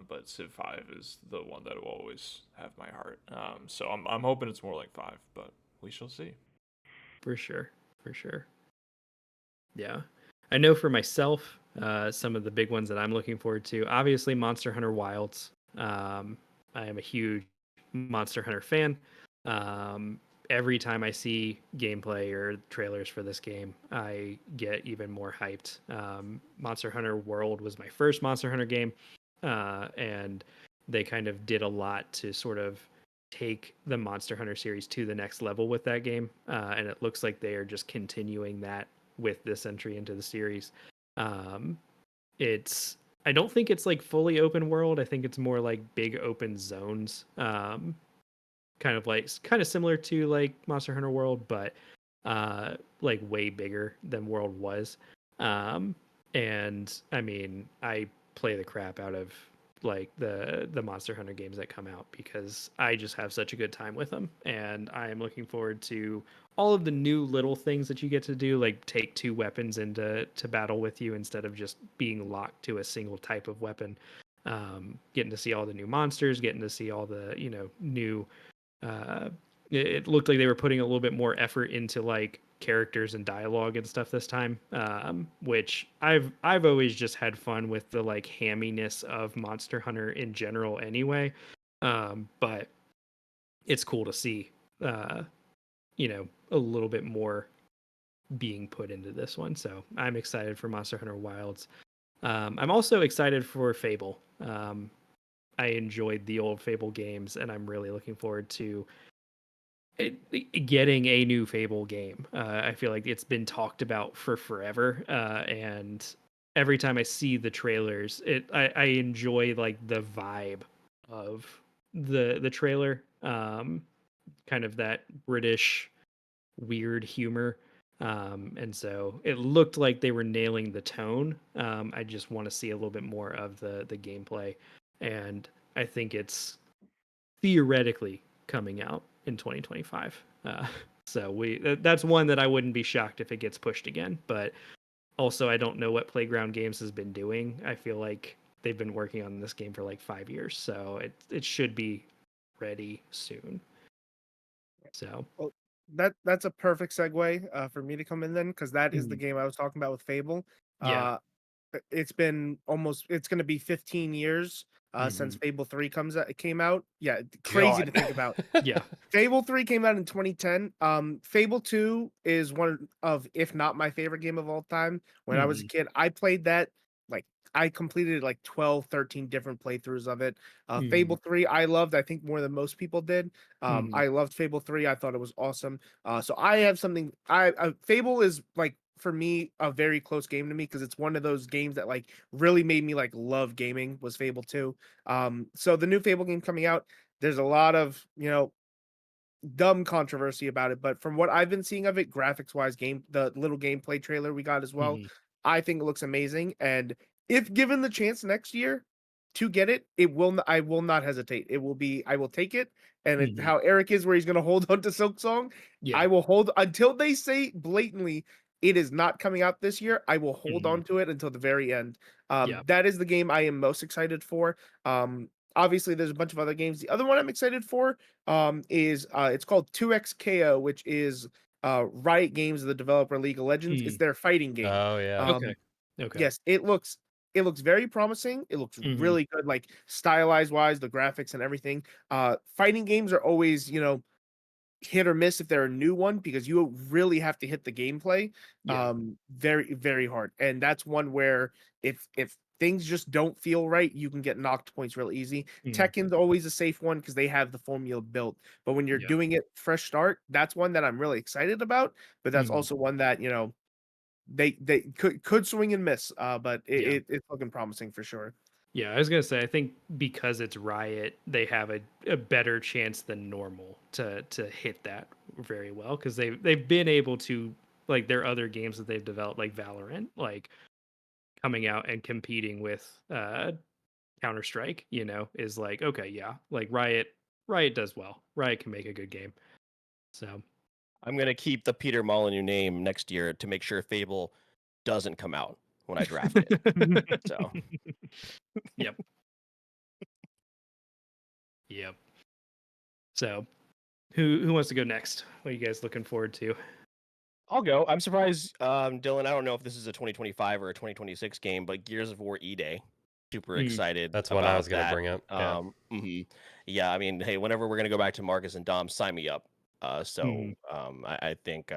But Civ 5 is the one that will always have my heart. So I'm hoping it's more like 5, but we shall see. For sure. For sure. Yeah. I know for myself, some of the big ones that I'm looking forward to, obviously Monster Hunter Wilds. I am a huge Monster Hunter fan. Every time I see gameplay or trailers for this game, I get even more hyped. Monster Hunter World was my first Monster Hunter game, and they kind of did a lot to sort of take the Monster Hunter series to the next level with that game, and it looks like they are just continuing that with this entry into the series. Um, it's I don't think it's like fully open world. I think it's more like big open zones. Kind of similar to like Monster Hunter World, but like way bigger than World was. Um, and I mean, I play the crap out of like the Monster Hunter games that come out because I just have such a good time with them, and I am looking forward to all of the new little things that you get to do, like take two weapons into battle with you instead of just being locked to a single type of weapon. Getting to see all the new monsters, getting to see all the new uh, it looked like they were putting a little bit more effort into like characters and dialogue and stuff this time, which I've always just had fun with the like hamminess of Monster Hunter in general anyway. But it's cool to see, uh, a little bit more being put into this one. So I'm excited for Monster Hunter Wilds. I'm also excited for Fable. I enjoyed the old Fable games, and I'm really looking forward to getting a new Fable game. I feel like it's been talked about for forever, and every time I see the trailers, I enjoy like the vibe of the trailer, kind of that British weird humor. And so it looked like they were nailing the tone. I just want to see a little bit more of the gameplay, and I think it's theoretically coming out in 2025. So that's one that I wouldn't be shocked if it gets pushed again. But also, I don't know what Playground Games has been doing. I feel like they've been working on this game for like 5 years, so it should be ready soon. So Well, that's a perfect segue for me to come in then, because that is the Mhm. game I was talking about with Fable. Yeah. Uh, it's been it's going to be 15 years since Mhm. Fable 3 came out. Yeah, crazy to God. think about. Yeah. Fable 3 came out in 2010. Fable 2 is one of, if not my favorite game of all time. When I was a Mhm. kid, I played that like I completed like 12, 13 different playthroughs of it. Mhm. Fable 3, I loved, I think more than most people did. Mhm. I loved Fable 3. I thought it was awesome. So I have something Fable is like for me a very close game to me because it's one of those games that like really made me like love gaming was Fable 2. So the new Fable game coming out, there's a lot of, dumb controversy about it, but from what I've been seeing of it, graphics wise, the little gameplay trailer we got as well, Mhm. I think it looks amazing. And if given the chance next year to get it, I will not hesitate. It will be I will take it. And Mhm. how Eric is, where he's going to hold on to Silk Song, Yeah. I will hold until they say blatantly it is not coming out this year. I will hold Mhm. on to it until the very end. Yeah. That is the game I am most excited for. Obviously, there's a bunch of other games. The other one I'm excited for is it's called 2XKO, which is Riot Games, the developer League of Legends. It's their fighting game. Oh yeah. Okay. Okay. Yes, it looks very promising. It looks Mhm. really good, like stylized wise, the graphics and everything. Fighting games are always, hit or miss if they're a new one because you really have to hit the gameplay Yeah. very, very hard. And that's one where if things just don't feel right, you can get knocked points real easy. Mhm. Tekken's always a safe one because they have the formula built. But when you're Yeah. doing it fresh start, that's one that I'm really excited about. But that's Mhm. also one that, they could swing and miss, but Yeah. it's looking promising for sure. Yeah, I was gonna say, I think because it's Riot, they have a better chance than normal to hit that very well because they've been able to, like, their other games that they've developed, like Valorant, like coming out and competing with Counter Strike, is like, okay, yeah, like Riot does well. Riot can make a good game. So I'm gonna keep the Peter Molyneux name next year to make sure Fable doesn't come out when I draft it. So Yep. Yep. So who wants to go next? What are you guys looking forward to? I'll go. I'm surprised, Dylan. I don't know if this is a 2025 or a 2026 game, but Gears of War E-Day. Super Mm. excited That's one I was about gonna that. bring up. Yeah. Yeah, I mean, hey, whenever we're gonna go back to Marcus and Dom, sign me up. Mhm. I think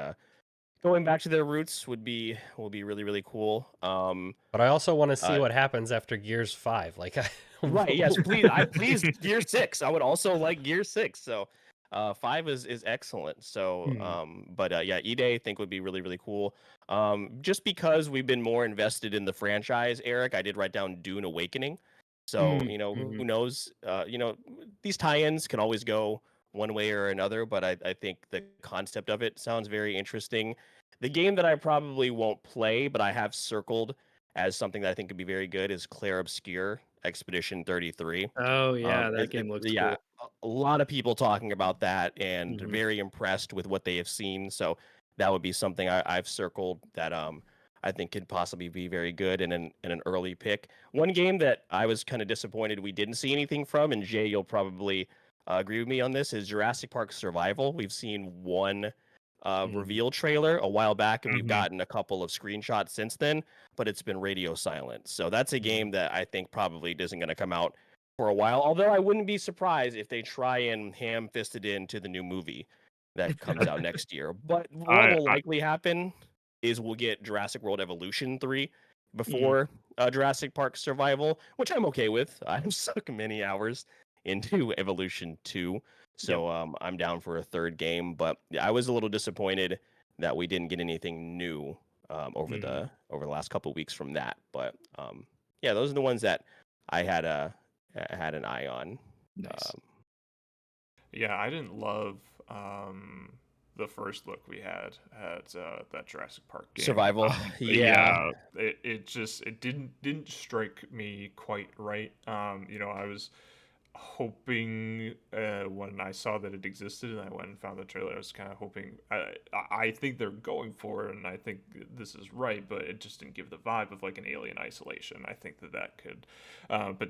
going back to their roots will be really really cool. But I also want to see Uh, what happens after Gears 5. Like right? Yes, please. Please Gear 6. I would also like Gear 6. So, 5 is excellent. So, Mhm. but yeah, E-Day I think would be really really cool. Just because we've been more invested in the franchise, Eric, I did write down Dune Awakening. So, Mhm. who Mhm. knows? These tie-ins can always go one way or another, but I think the concept of it sounds very interesting. The game that I probably won't play, but I have circled as something that I think could be very good is Claire Obscure Expedition 33. Oh yeah, that game looks Yeah, cool. a lot of people talking about that and Mhm. very impressed with what they have seen. So that would be something I've circled that I think could possibly be very good and an early pick. One game that I was kind of disappointed we didn't see anything from, and Jay, you'll probably agree with me on this, is Jurassic Park Survival. We've seen one Mhm. reveal trailer a while back, and we've Mhm. gotten a couple of screenshots since then, but it's been radio silent. So that's a game Mhm. that I think probably isn't going to come out for a while. Although I wouldn't be surprised if they try and ham fist it into the new movie that comes out next year. But what will I likely happen is we'll get Jurassic World Evolution 3 Mhm. before Jurassic Park Survival, which I'm okay with. I've sunk many hours into Evolution 2. Yep. So I'm down for a third game, but yeah, I was a little disappointed that we didn't get anything new Mhm. over the last couple weeks from that. But yeah, those are the ones that I had an eye on. Nice. Um, Yeah, I didn't love the first look we had at that Jurassic Park game. Survival, yeah, Yeah, it didn't strike me quite right. I was hoping when I saw that it existed and I went and found the trailer, I was kind of hoping. I think they're going for it, and I think this is right, but it just didn't give the vibe of like an Alien Isolation. I think that could, but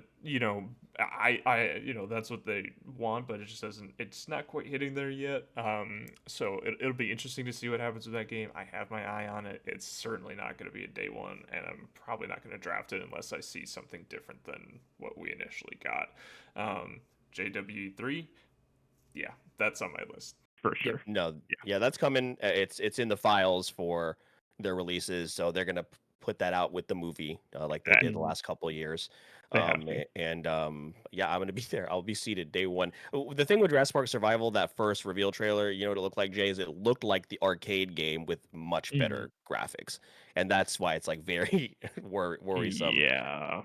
that's what they want, but it just doesn't. It's not quite hitting there yet. So it'll be interesting to see what happens with that game. I have my eye on it. It's certainly not going to be a day one, and I'm probably not going to draft it unless I see something different than what we initially got. JW3, yeah, that's on my list. for Yep. sure. no, Yeah. yeah, that's coming. It's in the files for their releases, so they're gonna put that out with the movie, like they That did the Mhm. last couple of years. they have to. Yeah, I'm gonna be there. I'll be seated day one. The thing with Jurassic Park Survival, that first reveal trailer, you know what it looked like, Jay, is it looked like the arcade game with much Mhm. better graphics, and that's why it's like very worrisome. Yeah.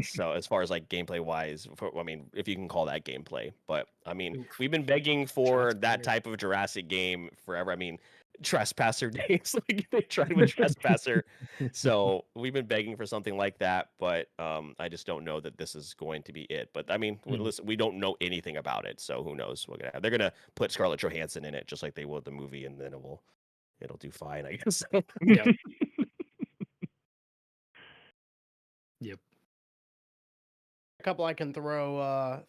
So as far as like gameplay wise, I mean, if you can call that gameplay, but I mean, Oof. we've been begging for Shots that fired. type of Jurassic game forever. I mean, Trespasser days. Like they tried with Trespasser. So we've been begging for something like that, but I just don't know that this is going to be it. But I mean, listen, we don't know anything about it, so who knows what gonna happen. They're gonna put Scarlett Johansson in it just like they will the movie, and then it'll do fine, I guess. Yep. Yep. A couple I can throw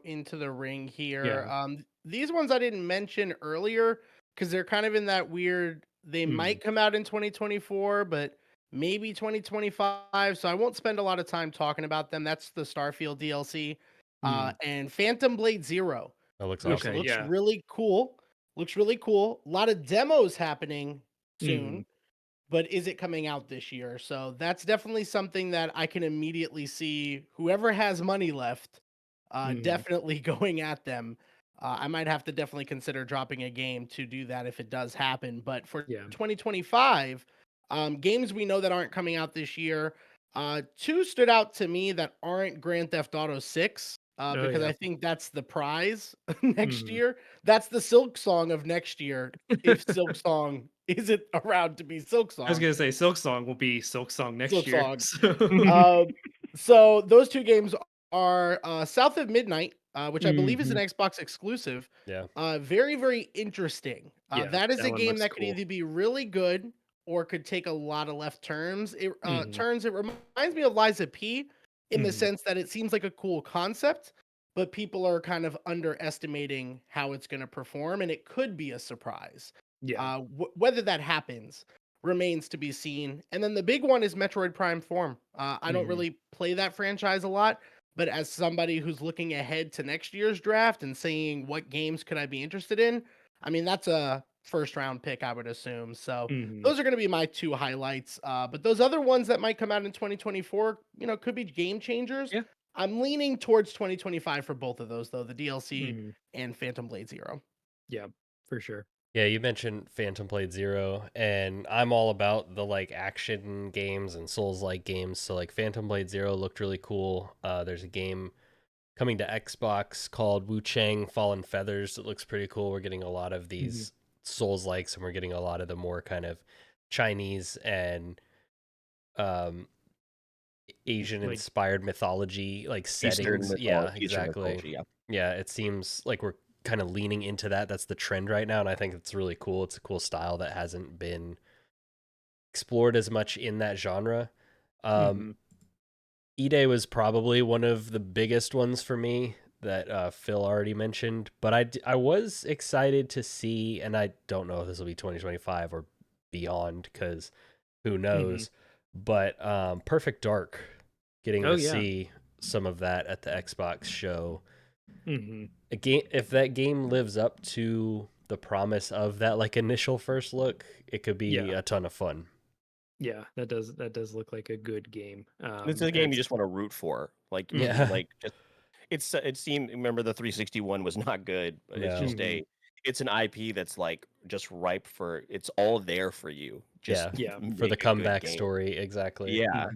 into the ring here. Yeah. These ones I didn't mention earlier because they're kind of in that weird. They might come out in 2024, but maybe 2025. So I won't spend a lot of time talking about them. That's the Starfield DLC, and Phantom Blade Zero, That looks which awesome. Okay. looks Yeah. really cool. Looks really cool. A lot of demos happening soon. But is it coming out this year? So that's definitely something that I can immediately see whoever has money left definitely going at them. I might have to definitely consider dropping a game to do that if it does happen. But for Yeah. 2025, games we know that aren't coming out this year, two stood out to me that aren't Grand Theft Auto 6. Oh, Because yeah. I think that's the prize next year. That's the Silk Song of next year. If Silk Song isn't around to be Silk I was Song. gonna say Silk Song will be Silk Song next Silk year. Song. So. So those two games are South of Midnight, which I believe is an Xbox exclusive. Yeah. Very, very interesting. Yeah, That is that a one game looks that could cool. either be really good or could take a lot of left turns. It turns. It reminds me of Liza P in the sense that it seems like a cool concept, but people are kind of underestimating how it's going to perform, and it could be a surprise. Yeah. Whether that happens remains to be seen. And then the big one is Metroid Prime 4. I don't really play that franchise a lot, but as somebody who's looking ahead to next year's draft and saying what games could I be interested in, I mean that's a first round pick, I would assume. So those are going to be my two highlights. But those other ones that might come out in 2024, could be game changers. Yeah. I'm leaning towards 2025 for both of those, though, the DLC and Phantom Blade Zero. Yeah, for sure. Yeah, you mentioned Phantom Blade Zero, and I'm all about the like action games and Souls-like games. So like Phantom Blade Zero looked really cool. There's a game coming to Xbox called Wu Chang Fallen Feathers. It looks pretty cool. We're getting a lot of these Souls-likes, and we're getting a lot of the more kind of Chinese and Asian-inspired mythology like settings. Yeah, exactly. Yeah, it seems like we're kind of leaning into that. That's the trend right now, and I think it's really cool. It's a cool style that hasn't been explored as much in that genre. E-Day was probably one of the biggest ones for me that Phil already mentioned, but I was excited to see, and I don't know if this will be 2025 or beyond because who knows, but Perfect Dark, getting to see some of that at the Xbox show. A game, if that game lives up to the promise of that like initial first look, it could be a ton of fun. Yeah, that does look like a good game. It's a game you just want to root for. Like like just it seemed, remember the 360 one was not good, but it's just it's an IP that's like just ripe for, it's all there for you. Just for the make a good comeback game. story, exactly. Yeah.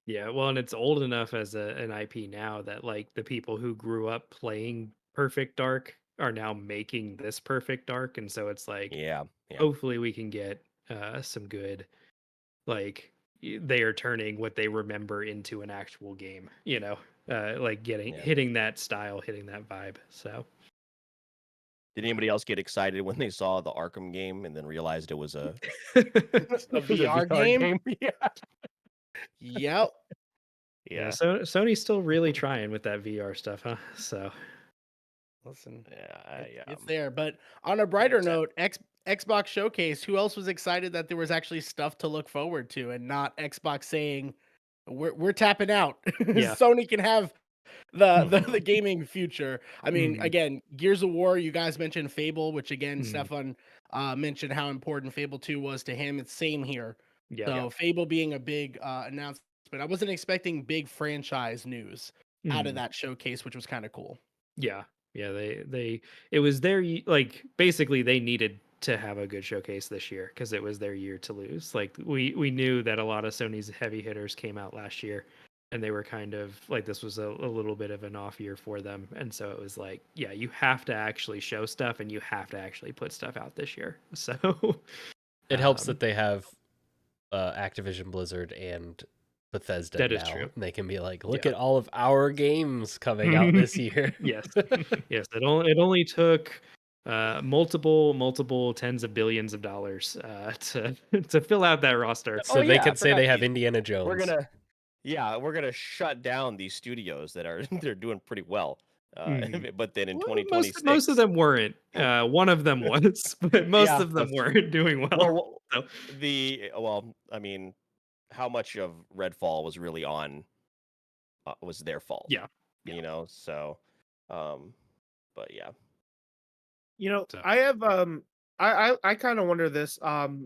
Yeah, well, and it's old enough as an IP now that like the people who grew up playing Perfect Dark are now making this Perfect Dark, and so it's like hopefully we can get some good, like they are turning what they remember into an actual game, like hitting that style, hitting that vibe. So Did anybody else get excited when they saw the Arkham game and then realized it was a A VR game? Yeah. Yep. Yeah, so Sony's still really trying with that VR stuff, huh? So listen, yeah, it's there. But on a brighter note, Xbox Showcase, who else was excited that there was actually stuff to look forward to and not Xbox saying we're tapping out. Sony can have the gaming future. I mean, again, Gears of War, you guys mentioned Fable, which again, Stefan mentioned how important Fable 2 was to him. It's same here. So Fable being a big announcement. I wasn't expecting big franchise news out of that showcase, which was kind of cool. Yeah. They it was their like basically they needed to have a good showcase this year because it was their year to lose. Like we knew that a lot of Sony's heavy hitters came out last year. and they were kind of like this was a little bit of an off year for them, and so it was like, yeah, you have to actually show stuff and you have to actually put stuff out this year. So it helps that they have Activision Blizzard and Bethesda that is now. true. They can be like, look Yeah. at all of our games coming out this year. Yes, yes. It only took multiple tens of billions of dollars to fill out that roster. So Oh, they yeah, I can say forgot they have these. Indiana Jones. We're gonna shut down these studios that are they're doing pretty well. Mhm. But then in Well, 2026, most of them weren't. One of them was, but most Yeah, of them that's true. weren't doing well. Well, So, I mean, how much of Redfall was really was their fault? yeah. You know, so, but yeah. So. I have I kind of wonder this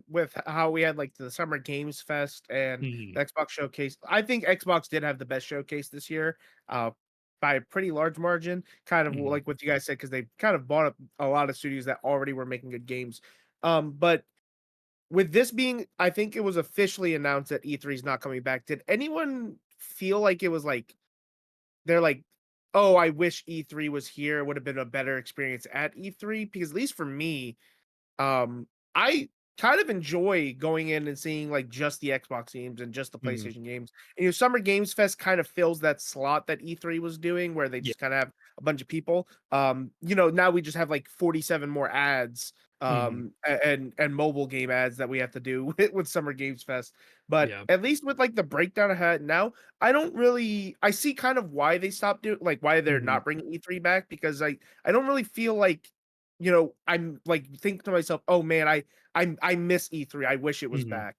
with how we had like the Summer Games Fest and Mhm. the Xbox Showcase. I think Xbox did have the best showcase this year, by a pretty large margin. Kind of Mhm. like what you guys said, because they kind of bought up a lot of studios that already were making good games. But with this being, I think it was officially announced that E3 is not coming back. Did anyone feel like it was like they're like, "Oh, I wish E3 was here. It would have been a better experience at E3." Because at least for me, I kind of enjoy going in and seeing like just the Xbox games and just the Mhm. PlayStation games. And Summer Games Fest kind of fills that slot that E3 was doing, where they Yeah. just kind of have a bunch of people. Now we just have like 47 more ads, and mobile game ads that we have to do with Summer Games Fest. But Yeah. at least with like the breakdown I had now, I see kind of why they stopped doing, like why they're Mhm. not bringing E3 back, because I don't really feel like, I'm like think to myself, oh man, I miss E3. I wish it was Mhm. back.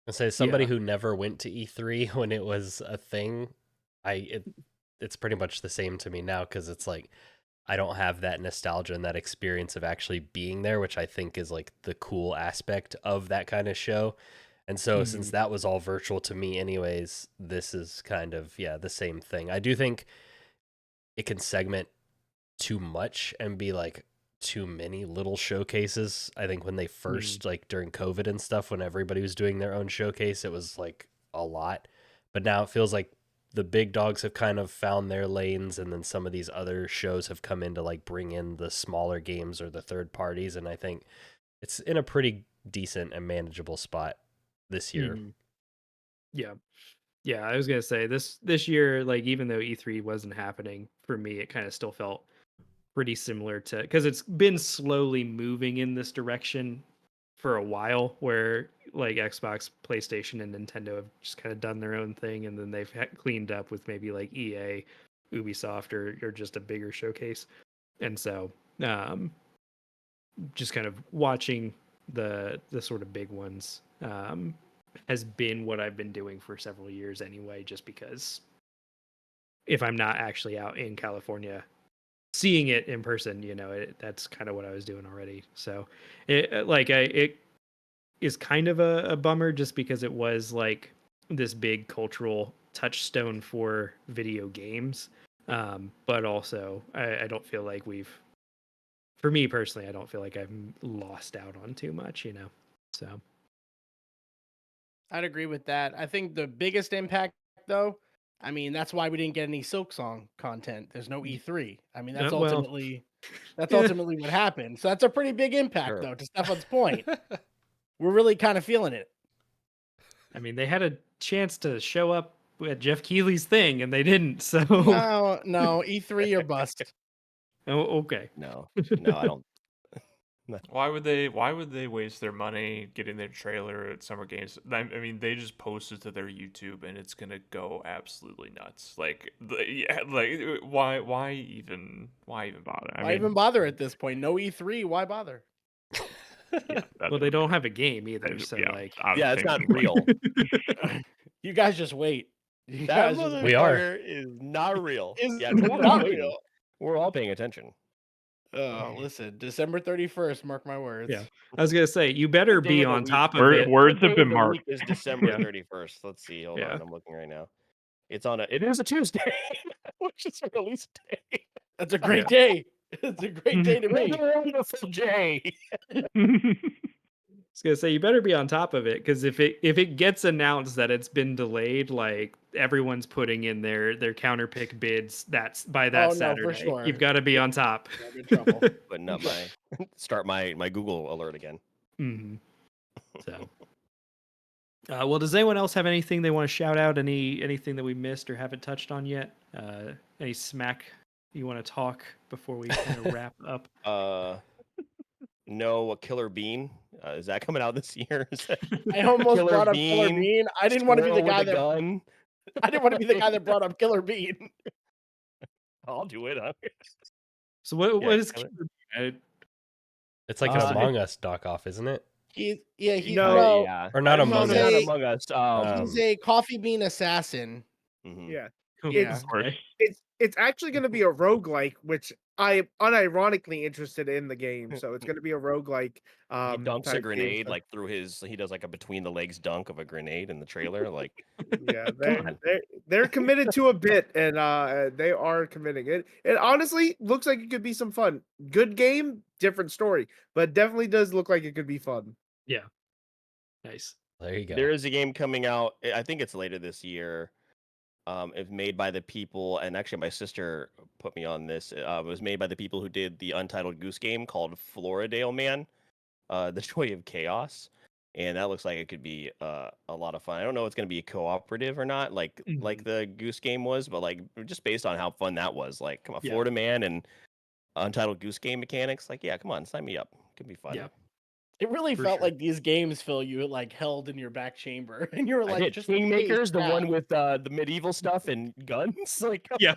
I say somebody Yeah. who never went to E3 when it was a thing, it's pretty much the same to me now because it's like I don't have that nostalgia and that experience of actually being there, which I think is like the cool aspect of that kind of show. And so since Mhm. that was all virtual to me anyways, this is kind of the same thing. I do think it can segment too much and be like too many little showcases. I think when they first like during COVID and stuff, when everybody was doing their own showcase, it was like a lot. But now it feels like the big dogs have kind of found their lanes, and then some of these other shows have come in to like bring in the smaller games or the third parties, and I think it's in a pretty decent and manageable spot this year. Mhm. Yeah. Yeah, I was gonna say this year, like even though E3 wasn't happening for me, it kind of still felt pretty similar to, because it's been slowly moving in this direction for a while, where like Xbox, PlayStation, and Nintendo have just kind of done their own thing, and then they've cleaned up with maybe like EA, Ubisoft, or just a bigger showcase. And so, just kind of watching the sort of big ones has been what I've been doing for several years anyway, just because if I'm not actually out in California seeing it in person, that's kind of what I was doing already. So it is kind of a bummer, just because it was like this big cultural touchstone for video games. But also I don't feel like for me personally, I don't feel like I've lost out on too much, so. I'd agree with that. I think the biggest impact, though, I mean, that's why we didn't get any Silk Song content. There's no E3. I mean, that's Well, ultimately yeah, what happened. So that's a pretty big impact, Sure. though. To Stefan's point, we're really kind of feeling it. I mean, they had a chance to show up at Jeff Keighley's thing and they didn't. So, No, E3 or bust. oh, okay. No, I don't. Why would they waste their money getting their trailer at Summer Games? I mean, they just posted to their YouTube and it's gonna go absolutely nuts. Like, why even bother? Why even bother at this point? No E3. Why bother? Yeah, Well, they don't have a game either. So, yeah, like, I was Yeah, it's thinking, not real. You guys just wait. You That guys just wait. We are. motherfucker is not real. Is Yeah, we're not waiting. real. We're all paying attention. Listen, December 31st. Mark my words. yeah, I was gonna say you better What day be of the on week- top of Word- it. Words What day have been of the marked. week is December Yeah. 31st. Let's see. Hold Yeah. on, I'm looking right now. It is a Tuesday, which is a release day. That's a great day. It's a great day to me. Wonderful day. was gonna say you better be on top of it, because if it gets announced that it's been delayed, like everyone's putting in their counter pick bids that's by that Oh, no, for Saturday. sure. You've got to be on top. I'm in trouble. Putting up my start my Google alert again. Hmm. So, well, does anyone else have anything they want to shout out? Anything that we missed or haven't touched on yet? Any smack you want to talk before we kind of wrap up? No, a Killer Bean. Is that coming out this year? I almost Killer brought up Killer Bean, Bean. I didn't want to be the Squirrel with guy a that gun. I didn't want to be the guy that brought up Killer Bean. I'll do it. So what Yeah, is Killer- It's like an Uh, Among Us knockoff, isn't it? He's No. yeah. Or not No, Among he's not Us. Among Us. he's a coffee bean assassin. Mhm. Yeah. Yeah. Of course. It's actually going to be a roguelike, which I am unironically interested in the game. So it's going to be a roguelike. He dunks a type game, grenade so- like through his. He does like a between the legs dunk of a grenade in the trailer. Like, Yeah, on. they're committed to a bit, and they are committing it. It honestly looks like it could be some fun. Good game, different story, but definitely does look like it could be fun. Yeah. Nice. There you go. there is a game coming out. I think it's later this year. It's made by the people, and actually my sister put me on this. It was made by the people who did the Untitled Goose Game called Floridale Man, The Joy of Chaos, and that looks like it could be a lot of fun. I don't know if it's going to be cooperative or not, like the Goose Game was, but like just based on how fun that was, like come on, Yeah. Florida Man and Untitled Goose Game mechanics, like yeah, come on, sign me up. Could be fun. Yeah. It really For felt sure. like these games, Phil, you like held in your back chamber, and you were I like, did. just in Kingmakers, case, the yeah. one with the medieval stuff and guns. Like, Yeah.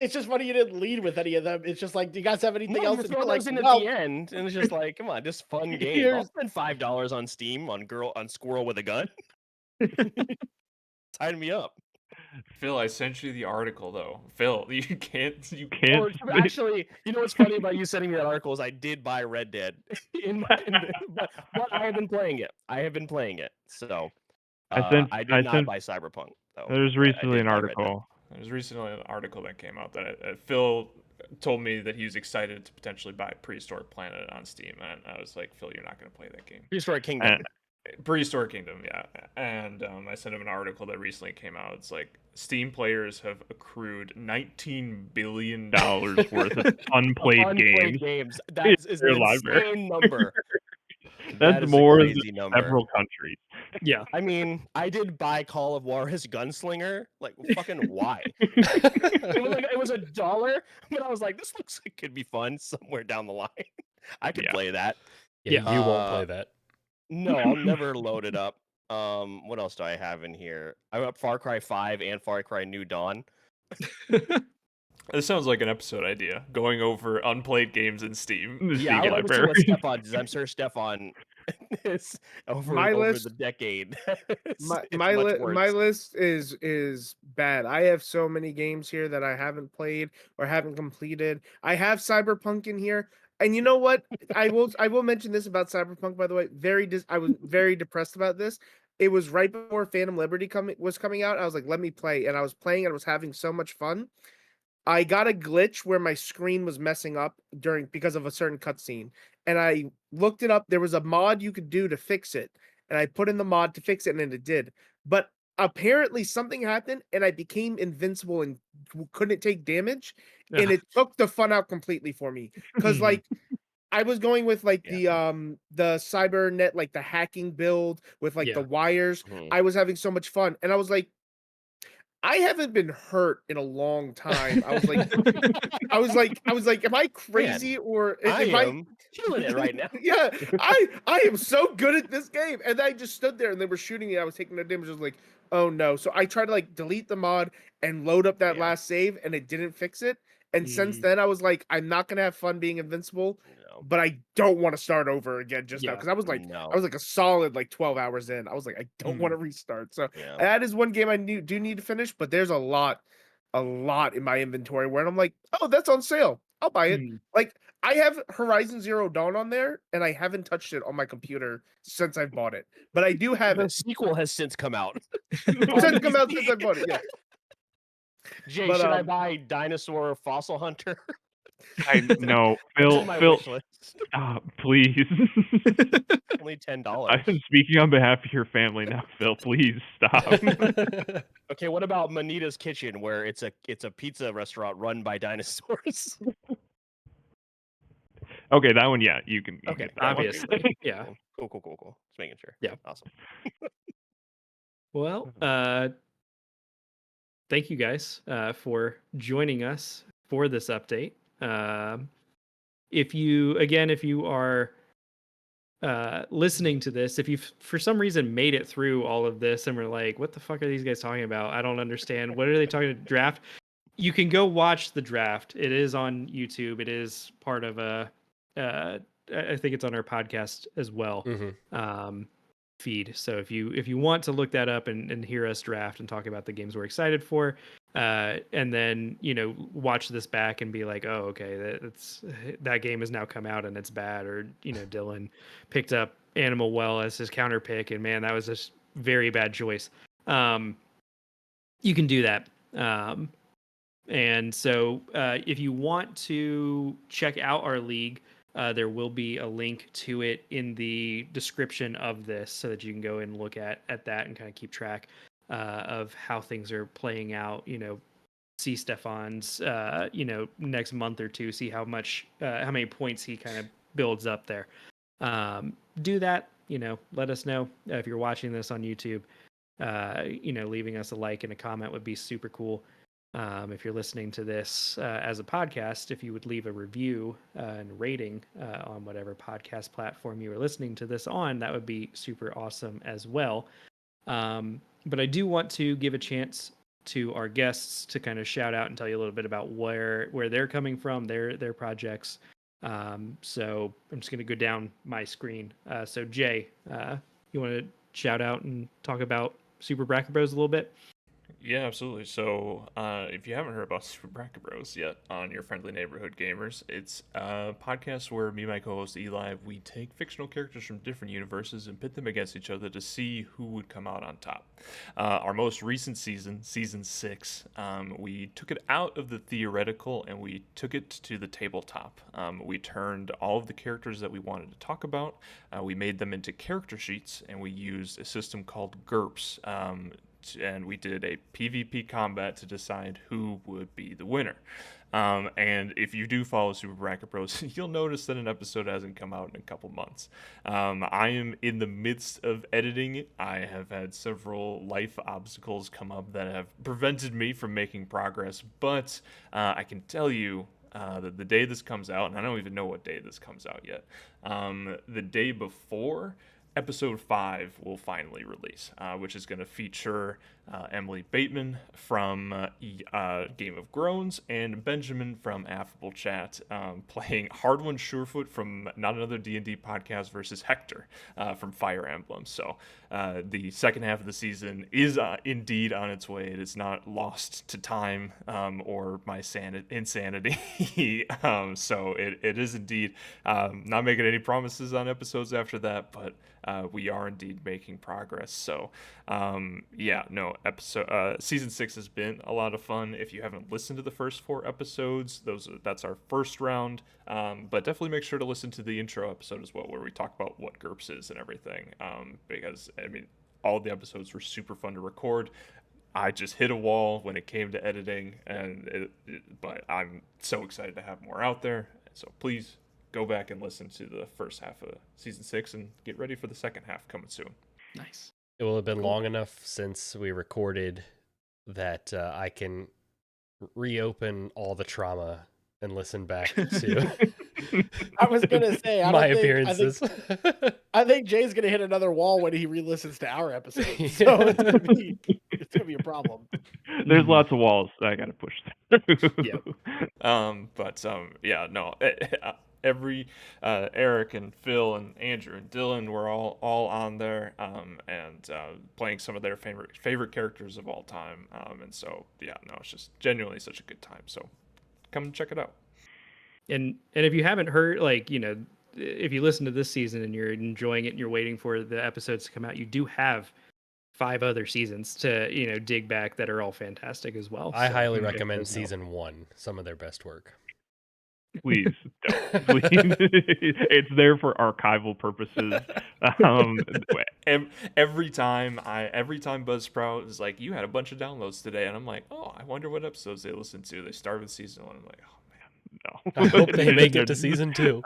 It's just funny you didn't lead with any of them. It's just like, do you guys have anything no, else? you And throw you're those in "No." at the end, and it's just like, come on, just fun games. I'll spend $5 on Steam on Squirrel with a gun. Sign me up. Phil, I sent you the article though. Phil, you can't. Or actually, you know what's funny about you sending me that article is I did buy Red Dead, but I have been playing it. So I did not buy Cyberpunk though. There's but I recently did an buy Red Dead. article. There's recently an article that came out that Phil told me that he was excited to potentially buy Prehistoric Planet on Steam, and I was like, Phil, you're not going to play that game. Prehistoric Kingdom. Prehistoric Kingdom, yeah. And I sent him an article that recently came out. It's like Steam players have accrued $19 billion Worth of unplayed games. That is their an library. insane number. That's is a more than crazy number. several countries. Yeah. I mean, I did buy Call of Juarez Gunslinger. Like, fucking why? It was $1, but I was like, this looks like it could be fun somewhere down the line. I could play that. Yeah, you won't play that. No, I'll never load it up. What else do I have in here? I got Far Cry 5 and Far Cry New Dawn. This sounds like an episode idea, going over unplayed games in Steam. Yeah, I would listen to what Stefan does. I'm sure Stefan is over the decade. My list is bad. I have so many games here that I haven't played or haven't completed. I have Cyberpunk in here. And you know what? I will mention this about Cyberpunk, by the way. I was very depressed about this. It was right before Phantom Liberty was coming out. I was like, let me play. And I was playing and I was having so much fun. I got a glitch where my screen was messing up because of a certain cutscene. And I looked it up. There was a mod you could do to fix it. And I put in the mod to fix it, and it did. But apparently something happened and I became invincible and couldn't take damage. And it took the fun out completely for me. Because like I was going with like the cybernet, like the hacking build with like the wires. I was having so much fun. And I was like, I haven't been hurt in a long time. I was like, am I crazy or I am killing it right now? Yeah, I am so good at this game. And I just stood there and they were shooting me. I was taking no damage. I was like, oh no. So I tried to like delete the mod and load up that last save, and it didn't fix it. And since then, I was like, I'm not gonna have fun being invincible, but I don't want to start over again just now because I was like a solid like 12 hours in. I was like, I don't want to restart. So that is one game I do need to finish, but there's a lot in my inventory where I'm like, oh, that's on sale. I'll buy it. Like I have Horizon Zero Dawn on there, and I haven't touched it on my computer since I've bought it. But I do have the it. sequel has since come out. Since I bought it, yeah. Jay, should I buy Dinosaur Fossil Hunter? I no, It's Phil. on my Phil, wish list. please. Only $10. I'm speaking on behalf of your family now, Phil. Please stop. Okay, what about Manita's Kitchen, where it's a pizza restaurant run by dinosaurs? Okay, that one, yeah, you can Okay, get that one. Obviously, yeah. Cool. Just making sure. Yeah. Awesome. Well, thank you guys for joining us for this update. If you are listening to this, if you for some reason made it through all of this and were like, what the fuck are these guys talking about? I don't understand. What are they talking about? Draft? You can go watch the draft. It is on YouTube. It is part of I think it's on our podcast as well. Feed. So if you want to look that up and hear us draft and talk about the games we're excited for, and then watch this back and be like, oh, okay, that game has now come out and it's bad, or Dylan picked up Animal Well as his counter pick and man, that was a very bad choice. You can do that. And so if you want to check out our league, there will be a link to it in the description of this so that you can go and look at that and kind of keep track of how things are playing out. See Stefan's next month or two, see how many points he kind of builds up there. Do that. Let us know if you're watching this on YouTube. Leaving us a like and a comment would be super cool. If you're listening to this as a podcast, if you would leave a review and rating on whatever podcast platform you are listening to this on, that would be super awesome as well. But I do want to give a chance to our guests to kind of shout out and tell you a little bit about where they're coming from, their projects. So I'm just going to go down my screen. So Jay, you want to shout out and talk about Super Bracket Bros a little bit? Yeah, absolutely. So, if you haven't heard about Super Bracket Bros yet on your friendly neighborhood gamers, it's a podcast where me and my co-host Eli, we take fictional characters from different universes and pit them against each other to see who would come out on top. Our most recent season 6, we took it out of the theoretical and we took it to the tabletop. We turned all of the characters that we wanted to talk about, we made them into character sheets, and we used a system called GURPS. And we did a PvP combat to decide who would be the winner. And if you do follow Super Bracket Bros, you'll notice that an episode hasn't come out in a couple months. I am in the midst of editing it. I have had several life obstacles come up that have prevented me from making progress, but I can tell you that the day this comes out, and I don't even know what day this comes out yet, the day before, Episode 5 will finally release, which is going to feature Emily Bateman from Game of Groans and Benjamin from Affable Chat playing Hardwin Surefoot from Not Another D&D Podcast versus Hector from Fire Emblem. So the second half of the season is indeed on its way. It is not lost to time or my insanity. So it is indeed not making any promises on episodes after that, but we are indeed making progress. So, season 6 has been a lot of fun. If you haven't listened to the first 4 episodes, that's our first round. But definitely make sure to listen to the intro episode as well, where we talk about what GURPS is and everything. Because all the episodes were super fun to record. I just hit a wall when it came to editing, but I'm so excited to have more out there. So please go back and listen to the first half of season 6 and get ready for the second half coming soon. Nice. It will have been long enough since we recorded that I can reopen all the trauma and listen back to I was gonna say my appearances. I think Jay's gonna hit another wall when he re-listens to our episode. So it's gonna be a problem. There's lots of walls that I got to push through. Every Eric and Phil and Andrew and Dylan were all on there and playing some of their favorite characters of all time. And so it's just genuinely such a good time. So come and check it out. And if you haven't heard, if you listen to this season and you're enjoying it and you're waiting for the episodes to come out, you do have 5 other seasons to dig back that are all fantastic as well. I highly recommend season 1, some of their best work. Please don't. Please, it's there for archival purposes. Um, Every time Buzzsprout is like, you had a bunch of downloads today, and I'm like, oh, I wonder what episodes they listened to. They started with season 1. I'm like, oh man, no. I hope they make it to season 2.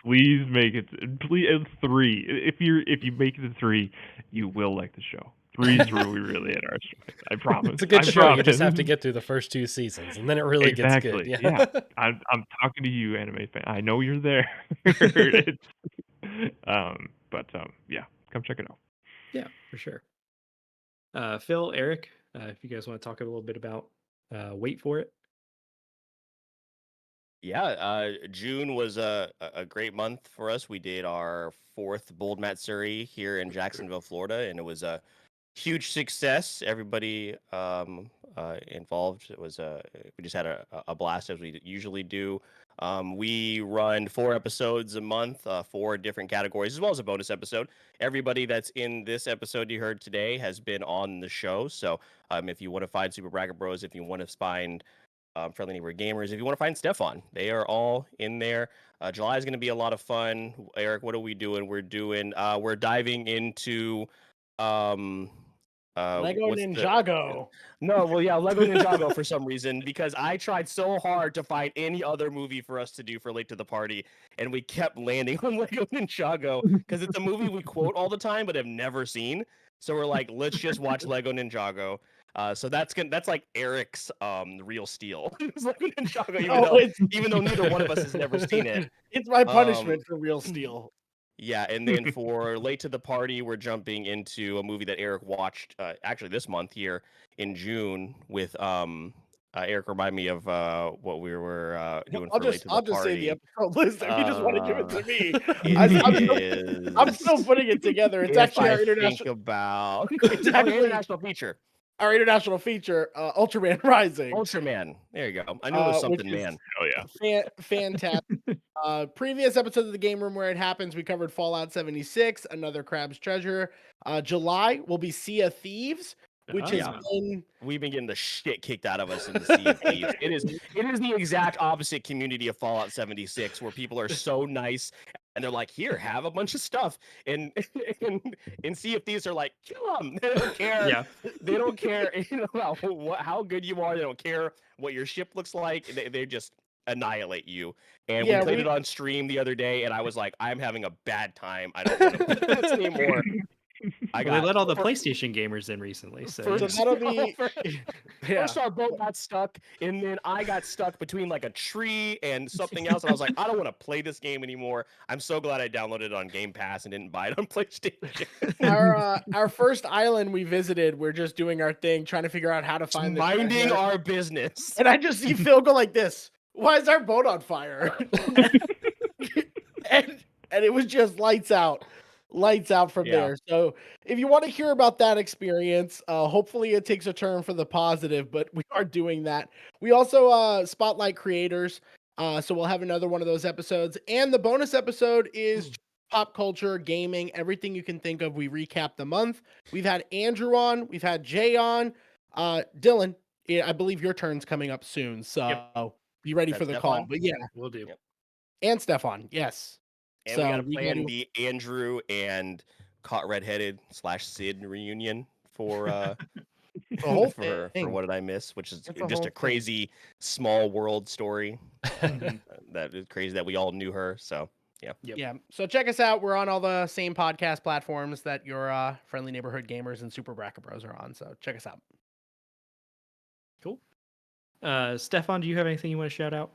Please make it. Please, it's 3. If you make it to 3, you will like the show. 3 is where we really hit our stride. I promise. It's a good I show. You just have to promise. get through the first 2 seasons, and then it really Exactly. gets good. Yeah. I'm talking to you, anime fan. I know you're there. It's, yeah, come check it out. Yeah, for sure. Phil, Eric, if you guys want to talk a little bit about Wait for It. Yeah, June was a great month for us. We did our 4th Bold Matsuri here in Jacksonville, Florida, and it was a huge success. Everybody involved, it was we just had a blast as we usually do. We run 4 episodes a month, 4 different categories, as well as a bonus episode. Everybody that's in this episode you heard today has been on the show. So if you want to find Super Bracket Bros, if you want to find Friendly Neighborhood Gamers, if you want to find Stefan, they are all in there. July is going to be a lot of fun. Eric, what are we doing? We're diving into Lego what's Ninjago. no, well, yeah, Lego Ninjago for some reason, because I tried so hard to find any other movie for us to do for Late to the Party, and we kept landing on Lego Ninjago because it's a movie we quote all the time but have never seen. So we're like, let's just watch Lego Ninjago. So that's like Eric's Real Steel. It's Lego Ninjago, even though neither one of us has never seen it. It's my punishment for Real Steel. Yeah, and then for Late to the Party, we're jumping into a movie that Eric watched actually this month here in June with Eric. Remind me of what we were doing for Late to the Party. I'll just say the episode list if you just want to give it to me. I'm still putting it together. It's actually our international. It's actually international feature. Our international feature, Ultraman Rising. Ultraman. There you go. I knew it was something, man. Oh yeah. Fantastic. Previous episodes of the Game Room Where It Happens, we covered Fallout 76, Another Crab's Treasure. July will be Sea of Thieves, which has been... We've been getting the shit kicked out of us in the Sea of Thieves. It is the exact opposite community of Fallout 76, where people are so nice and they're like, here, have a bunch of stuff. And in Sea of Thieves, they're like, kill them. They don't care. Yeah. They don't care about how good you are. They don't care what your ship looks like. They just annihilate you. And we played it on stream the other day, and I was like, I'm having a bad time. I don't want to play this anymore. They let all the PlayStation gamers in recently, so that'll be. First, our boat got stuck, and then I got stuck between like a tree and something else. And I was like, I don't want to play this game anymore. I'm so glad I downloaded it on Game Pass and didn't buy it on PlayStation. Our first island we visited, we're just doing our thing, trying to figure out how to find this minding our business. And I just see Phil go like this. Why is our boat on fire? and it was just lights out from there. So if you want to hear about that experience, hopefully it takes a turn for the positive, but we are doing that. We also spotlight creators. So we'll have another one of those episodes. And the bonus episode is pop culture, gaming, everything you can think of. We recap the month. We've had Andrew on, we've had Jay on. Dylan, I believe your turn's coming up soon. So be ready for the call. But yeah, we'll do. Yep. And Stefan, yes. And we got to plan the Andrew and Caught Redheaded / Sid reunion for for What Did I Miss, which is just a crazy small world story. That is crazy that we all knew her. So yeah. So check us out. We're on all the same podcast platforms that your Friendly Neighborhood Gamers and Super Bracket Bros are on. So check us out. Cool. Stefan, do you have anything you want to shout out?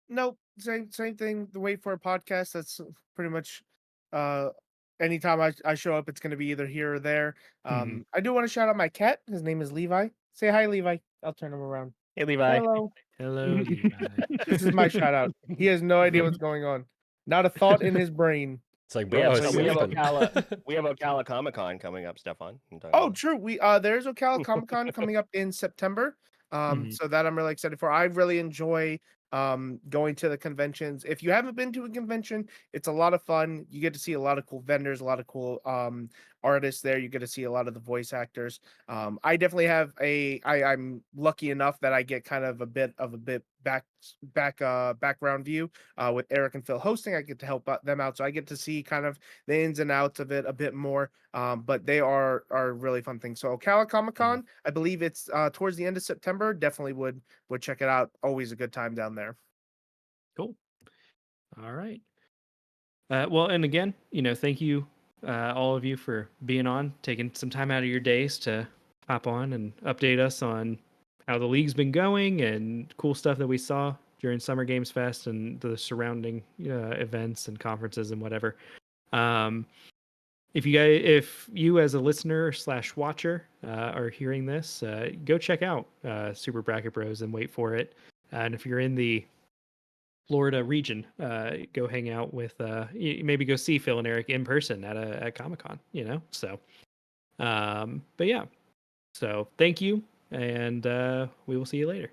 Nope. Same thing. The Wait for a podcast. That's pretty much anytime I show up, it's gonna be either here or there. I do want to shout out my cat. His name is Levi. Say hi, Levi. I'll turn him around. Hey, Levi. Hello, Levi. This is my shout out. He has no idea what's going on. Not a thought in his brain. It's like, we bro, have Ocala Comic Con coming up, Stefan. Oh, true. There's Ocala Comic Con coming up in September. So that I'm really excited for. I really enjoy going to the conventions. If you haven't been to a convention, it's a lot of fun. You get to see a lot of cool vendors, a lot of cool artists there. You get to see a lot of the voice actors. I definitely have I'm lucky enough that I get kind of a bit background view with Eric and Phil hosting. I get to help them out, so I get to see kind of the ins and outs of it a bit more. But they are really fun things. So Ocala Comic Con, I believe it's towards the end of September. Definitely would check it out. Always a good time down there. Cool. All right. Well, and again, thank you, all of you, for being on, taking some time out of your days to hop on and update us on how the league's been going and cool stuff that we saw during Summer Games Fest and the surrounding events and conferences and whatever. If you as a listener / watcher are hearing this, go check out Super Bracket Bros and wait for it. And if you're in the Florida region, go hang out with maybe go see Phil and Eric in person at Comic-Con, So but yeah. So thank you, and we will see you later.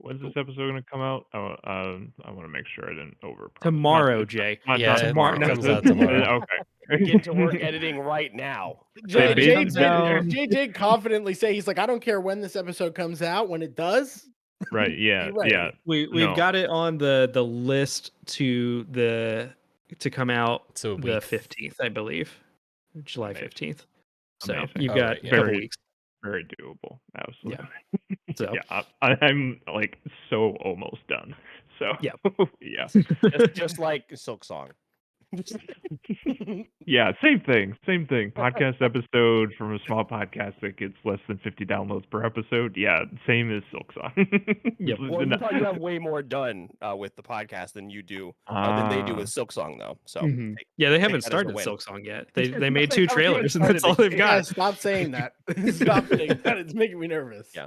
When's this episode going to come out? I want to make sure I didn't over. Tomorrow, Jay. Yeah, tomorrow. it comes out tomorrow. Okay. Get to work editing right now. They based JJ confidently say he's like, I don't care when this episode comes out. When it does, Right. Yeah. Right. Yeah. We've got it on the list to come out So the 15th, I believe, July Amazing. 15th. So Amazing. you've All got right, a yeah. couple Very- weeks. Very doable. Absolutely. So Yeah. I'm like so almost done. So Yeah. Yeah. just like Silk Song. Yeah, same thing. Podcast episode from a small podcast that gets less than 50 downloads per episode. Yeah, same as Silk Song. Yep. Well, you probably have way more done with the podcast than you do than they do with Silk Song, though. So Mhm. Yeah, they haven't that as a started win. Silk Song yet. They made They 2 haven't even trailers, and that's all started. they've Guys, got. stop saying that. Stop saying that. It's making me nervous. Yeah.